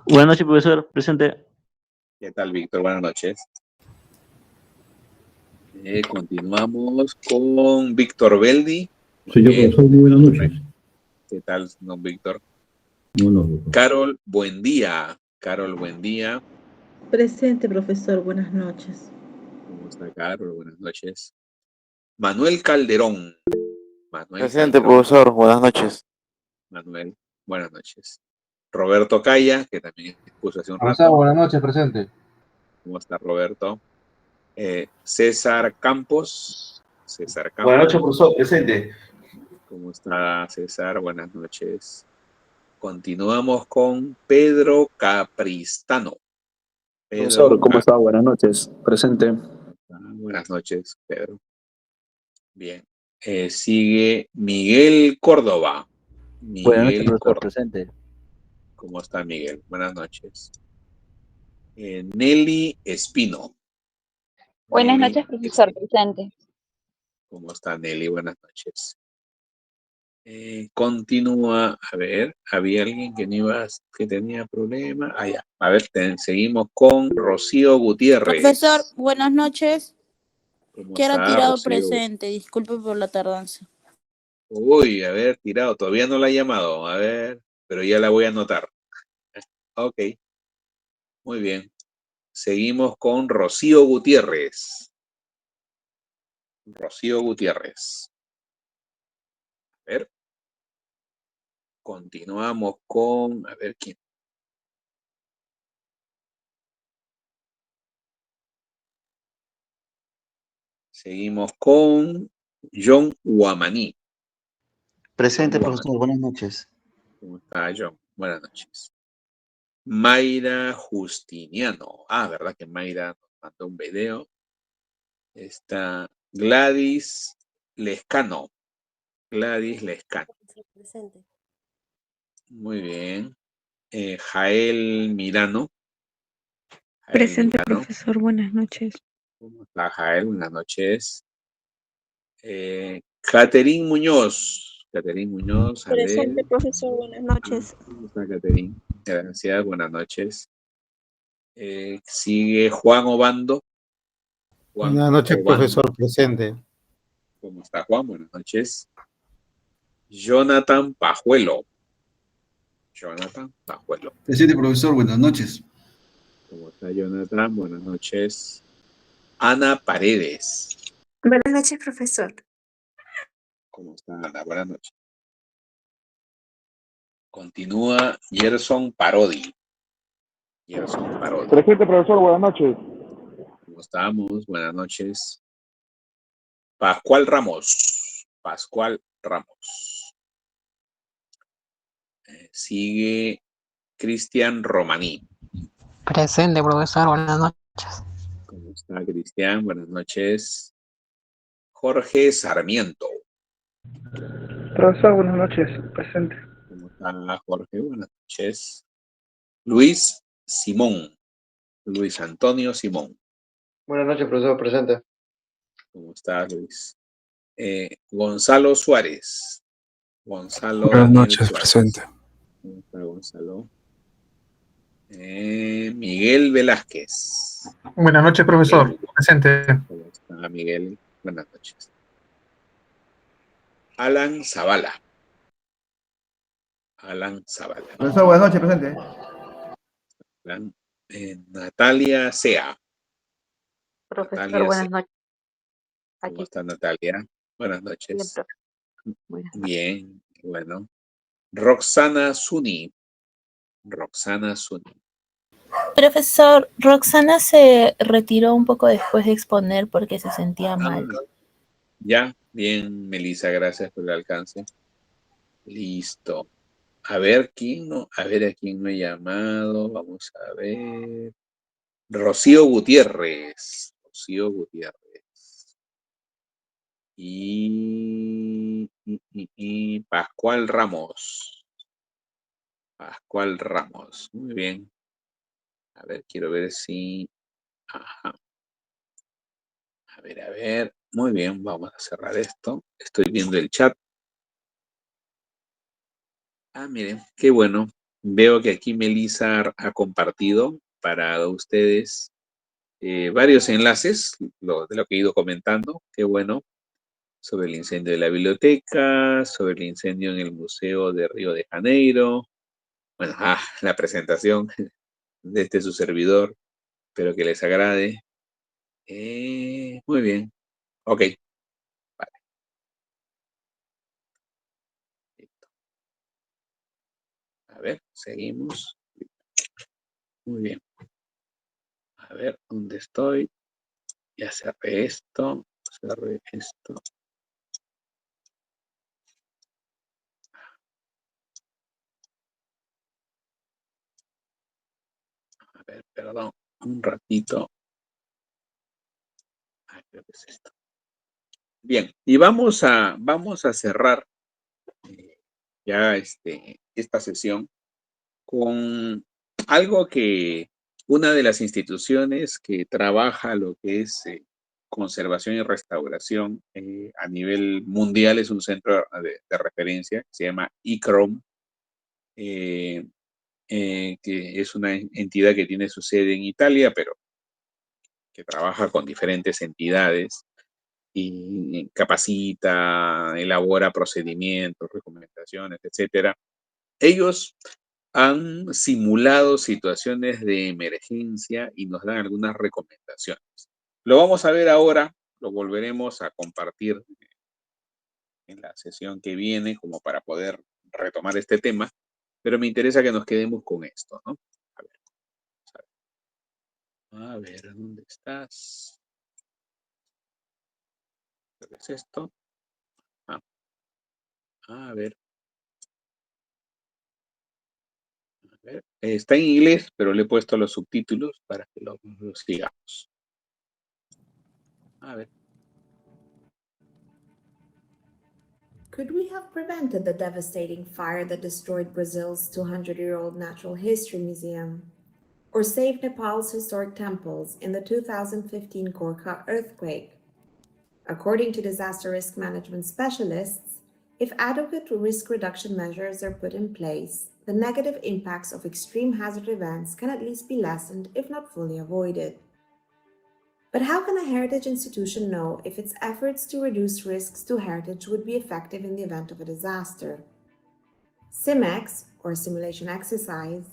Buenas noches, profesor. Presente. ¿Qué tal, Víctor? Buenas noches. Continuamos con Víctor Beldi. Soy yo, profesor. Muy buenas noches. ¿Qué tal, don Víctor? No. Carol, buen día. Carol, buen día. Presente, profesor. Buenas noches. ¿Cómo está, Carol? Buenas noches. Manuel Calderón. Presente, profesor. Buenas noches. Manuel, buenas noches. Roberto Calla, que también expuso hace un rato. Buenas noches, presente. ¿Cómo está, Roberto? César Campos. Buenas noches, profesor. Presente. ¿Cómo está, César? Buenas noches. Continuamos con Pedro Capristano. Profesor, ¿cómo está? Buenas noches. Presente. Buenas noches, Pedro. Bien. Sigue Miguel Córdoba. Buenas noches, profesor. Presente. ¿Cómo está, Miguel? Buenas noches. Nelly Espino. Buenas noches, profesor. Presente. ¿Cómo está, Nelly? Buenas noches. Continúa, a ver, había alguien que tenía problema. Ah, ya. A ver, seguimos con Rocío Gutiérrez. Profesor, buenas noches. ¿Cómo Quiero está, tirado Rocío? presente, disculpe por la tardanza. Uy, a ver, tirado, todavía no la he llamado, a ver, pero ya la voy a anotar. Ok, muy bien. Seguimos con Rocío Gutiérrez. Rocío Gutiérrez. A ver. Continuamos con, a ver quién. Seguimos con John Guamaní. Presente, John profesor. Guamaní. Buenas noches. ¿Cómo está, John? Buenas noches. Mayra Justiniano. Ah, ¿verdad que Mayra nos mandó un video? Está Gladys Lescano. Gladys Lescano. Presente. Muy bien. Jael Mirano. Jael Presente, Mirano. profesor. Buenas noches. ¿Cómo está, Jael? Buenas noches. Caterín Muñoz. Caterín Muñoz, a ver. Presente, profesor. Buenas noches. ¿Cómo está, Caterín? Gracias, buenas noches. Sigue Juan Obando. Buenas noches, Obando. profesor. Presente. ¿Cómo está, Juan? Buenas noches. Jonathan Pajuelo. Jonathan Pajuelo. Presente, profesor. Buenas noches. ¿Cómo está, Jonathan? Buenas noches. Ana Paredes. Buenas noches, profesor. ¿Cómo está, Ana? Buenas noches. Continúa Gerson Parodi. Gerson Parodi. Presente, profesor. Buenas noches. ¿Cómo estamos? Buenas noches. Pascual Ramos. Pascual Ramos. Sigue Cristian Romaní. Presente, profesor. Buenas noches. ¿Cómo está, Cristian? Buenas noches. Jorge Sarmiento. Profesor, buenas noches. Presente. ¿Cómo está, Jorge? Buenas noches. Luis Simón. Luis Antonio Simón. Buenas noches, profesor. Presente. ¿Cómo estás, Luis? Gonzalo Suárez. Gonzalo Buenas Daniel noches, Suárez. presente. ¿Cómo está, Gonzalo? Miguel Velázquez. Buenas noches, profesor. Miguel. Presente. ¿Cómo está, Miguel? Buenas noches. Alan Zavala. Alan Zavala. Profesor, buenas noches. Presente. Natalia Sea. Profesor, Natalia buenas Sea. noches. ¿Cómo Aquí. está, Natalia? Buenas Bien, noches. profe. Buenas noches. Bien, bueno. Roxana Zuni. Roxana Zuni. Profesor, Roxana se retiró un poco después de exponer porque se sentía mal. Ya, bien, Melissa, gracias por el alcance. Listo. A ver quién no, a ver a quién no he llamado. Vamos a ver. Rocío Gutiérrez. Rocío Gutiérrez. Y Pascual Ramos. Pascual Ramos. Muy bien. A ver, quiero ver si. Ajá. A ver. Muy bien, vamos a cerrar esto. Estoy viendo el chat. Ah, miren, qué bueno. Veo que aquí Melissa ha compartido para ustedes varios enlaces de lo que he ido comentando. Qué bueno. Sobre el incendio de la biblioteca, sobre el incendio en el Museo de Río de Janeiro. Bueno, la presentación de su servidor. Espero que les agrade. Muy bien. Ok. Vale. Listo. A ver, seguimos. Muy bien. A ver, ¿dónde estoy? Ya cerré esto. Cerré esto. A ver, perdón. Un ratito. Creo que es esto. Bien, y vamos a cerrar ya esta sesión con algo que una de las instituciones que trabaja lo que es conservación y restauración a nivel mundial. Es un centro de referencia que se llama ICROM, que es una entidad que tiene su sede en Italia, pero que trabaja con diferentes entidades y capacita, elabora procedimientos, recomendaciones, etcétera. Ellos han simulado situaciones de emergencia y nos dan algunas recomendaciones. Lo vamos a ver ahora, lo volveremos a compartir en la sesión que viene como para poder retomar este tema, pero me interesa que nos quedemos con esto, ¿no? A ver, ¿dónde estás? ¿Qué es esto? A ver. Está en inglés, pero le he puesto los subtítulos para que lo sigamos. A ver. Could we have prevented the devastating fire that destroyed Brazil's 200-year-old natural history museum? Or saved Nepal's historic temples in the 2015 Gorkha earthquake? According to disaster risk management specialists, if adequate risk reduction measures are put in place, the negative impacts of extreme hazard events can at least be lessened, if not fully avoided. But how can a heritage institution know if its efforts to reduce risks to heritage would be effective in the event of a disaster? SIMEX, or simulation exercise,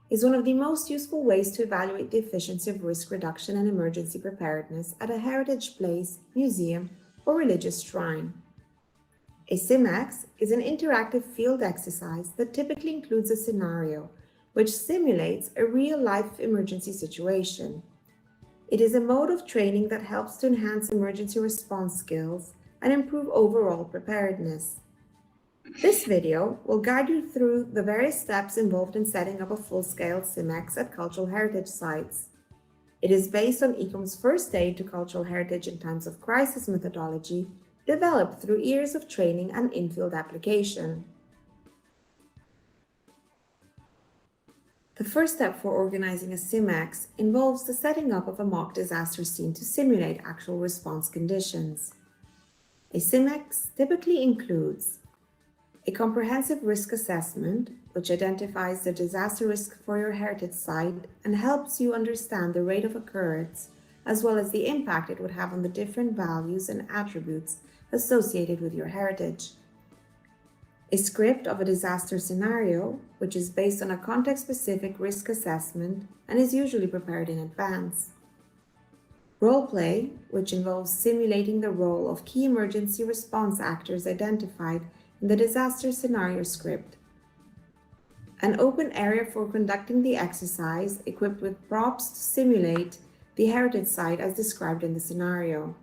is one of the most useful ways to evaluate the efficiency of risk reduction and emergency preparedness at a heritage place, museum, or religious shrine. A SIMEX is an interactive field exercise that typically includes a scenario which simulates a real-life emergency situation. It is a mode of training that helps to enhance emergency response skills and improve overall preparedness. This video will guide you through the various steps involved in setting up a full-scale SIMEX at cultural heritage sites. It is based on ICOM's first aid to cultural heritage in times of crisis methodology, developed through years of training and in-field application. The first step for organizing a SIMEX involves the setting up of a mock disaster scene to simulate actual response conditions. A SIMEX typically includes a comprehensive risk assessment, which identifies the disaster risk for your heritage site and helps you understand the rate of occurrence, as well as the impact it would have on the different values and attributes associated with your heritage. A script of a disaster scenario, which is based on a context-specific risk assessment and is usually prepared in advance. Roleplay, which involves simulating the role of key emergency response actors identified in the disaster scenario script. An open area for conducting the exercise equipped with props to simulate the heritage site as described in the scenario.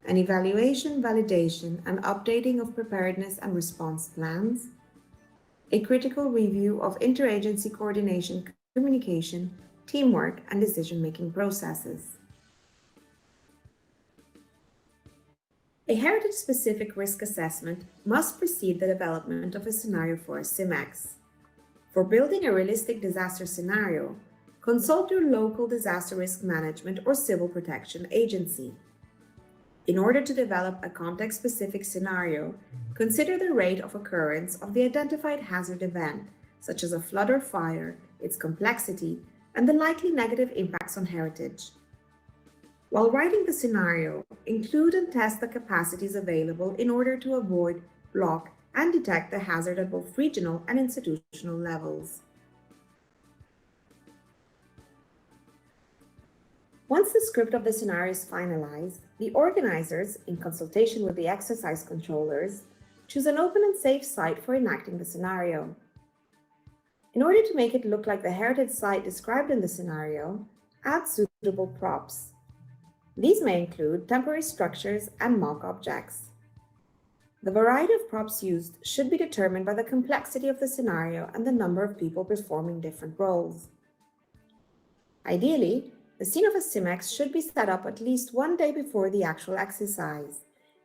An evaluation, validation, and updating of preparedness and response plans. A critical review of interagency coordination, communication, teamwork, and decision-making processes. A heritage-specific risk assessment must precede the development of a scenario for a SIMEX. For building a realistic disaster scenario, consult your local disaster risk management or civil protection agency. In order to develop a context-specific scenario, consider the rate of occurrence of the identified hazard event, such as a flood or fire, its complexity, and the likely negative impacts on heritage. While writing the scenario, include and test the capacities available in order to avoid, block, and detect the hazard at both regional and institutional levels. Once the script of the scenario is finalized, the organizers, in consultation with the exercise controllers, choose an open and safe site for enacting the scenario. In order to make it look like the heritage site described in the scenario, add suitable props. These may include temporary structures and mock objects. The variety of props used should be determined by the complexity of the scenario and the number of people performing different roles. Ideally, the scene of a SIMEX should be set up at least one day before the actual exercise,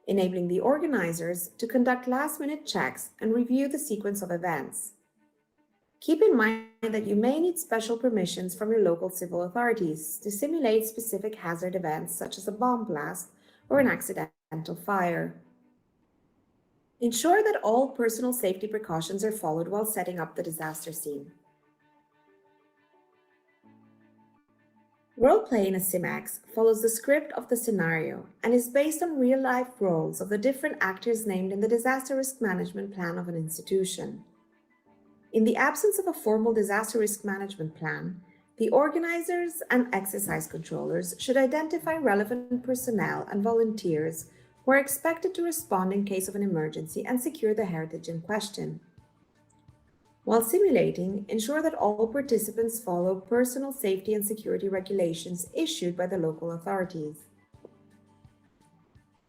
enabling the organizers to conduct last-minute checks and review the sequence of events. Keep in mind that you may need special permissions from your local civil authorities to simulate specific hazard events such as a bomb blast or an accidental fire. Ensure that all personal safety precautions are followed while setting up the disaster scene. Role-play in a CIMAX follows the script of the scenario and is based on real-life roles of the different actors named in the disaster risk management plan of an institution. In the absence of a formal disaster risk management plan, the organizers and exercise controllers should identify relevant personnel and volunteers who are expected to respond in case of an emergency and secure the heritage in question. While simulating, ensure that all participants follow personal safety and security regulations issued by the local authorities.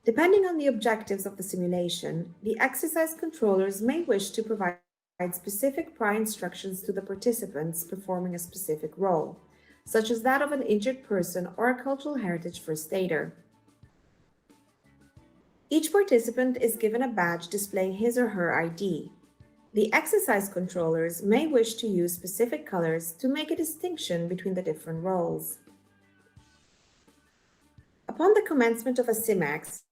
Depending on the objectives of the simulation, the exercise controllers may wish to provide specific prior instructions to the participants performing a specific role, such as that of an injured person or a cultural heritage first aider. Each participant is given a badge displaying his or her ID. The exercise controllers may wish to use specific colors to make a distinction between the different roles. Upon the commencement of a CIMAX,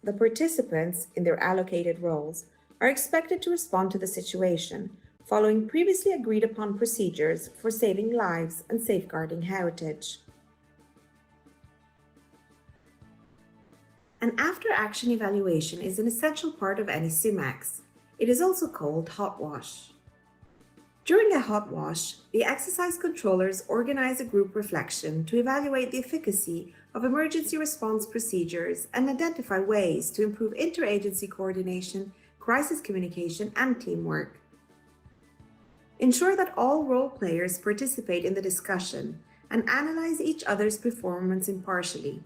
the participants, in their allocated roles, are expected to respond to the situation, following previously agreed upon procedures for saving lives and safeguarding heritage. An after-action evaluation is an essential part of any CIMAX. It is also called hot wash. During a hot wash, the exercise controllers organize a group reflection to evaluate the efficacy of emergency response procedures and identify ways to improve interagency coordination, crisis communication, and teamwork. Ensure that all role players participate in the discussion and analyze each other's performance impartially.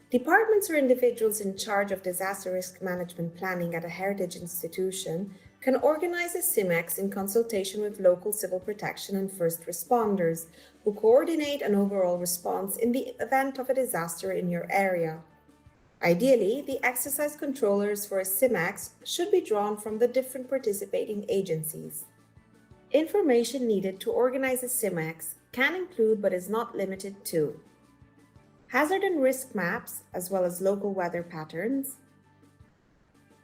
Departments or individuals in charge of disaster risk management planning at a heritage institution can organize a CIMAX in consultation with local civil protection and first responders who coordinate an overall response in the event of a disaster in your area. Ideally, the exercise controllers for a CIMAX should be drawn from the different participating agencies. Information needed to organize a CIMAX can include but is not limited to hazard and risk maps, as well as local weather patterns,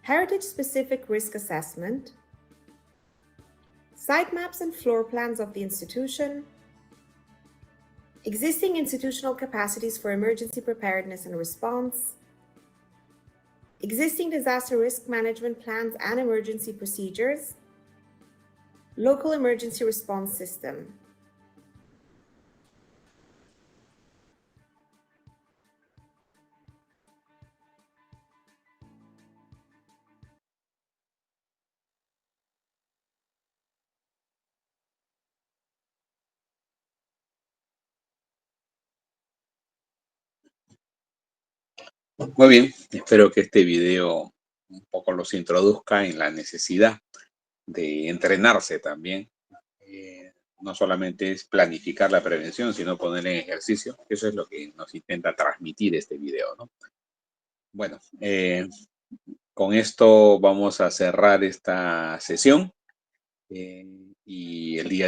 heritage-specific risk assessment, site maps and floor plans of the institution, existing institutional capacities for emergency preparedness and response, existing disaster risk management plans and emergency procedures, local emergency response system. Muy bien, espero que este video un poco los introduzca en la necesidad de entrenarse también. No solamente es planificar la prevención, sino poner en ejercicio. Eso es lo que nos intenta transmitir este video, ¿no? Bueno, con esto vamos a cerrar esta sesión y el día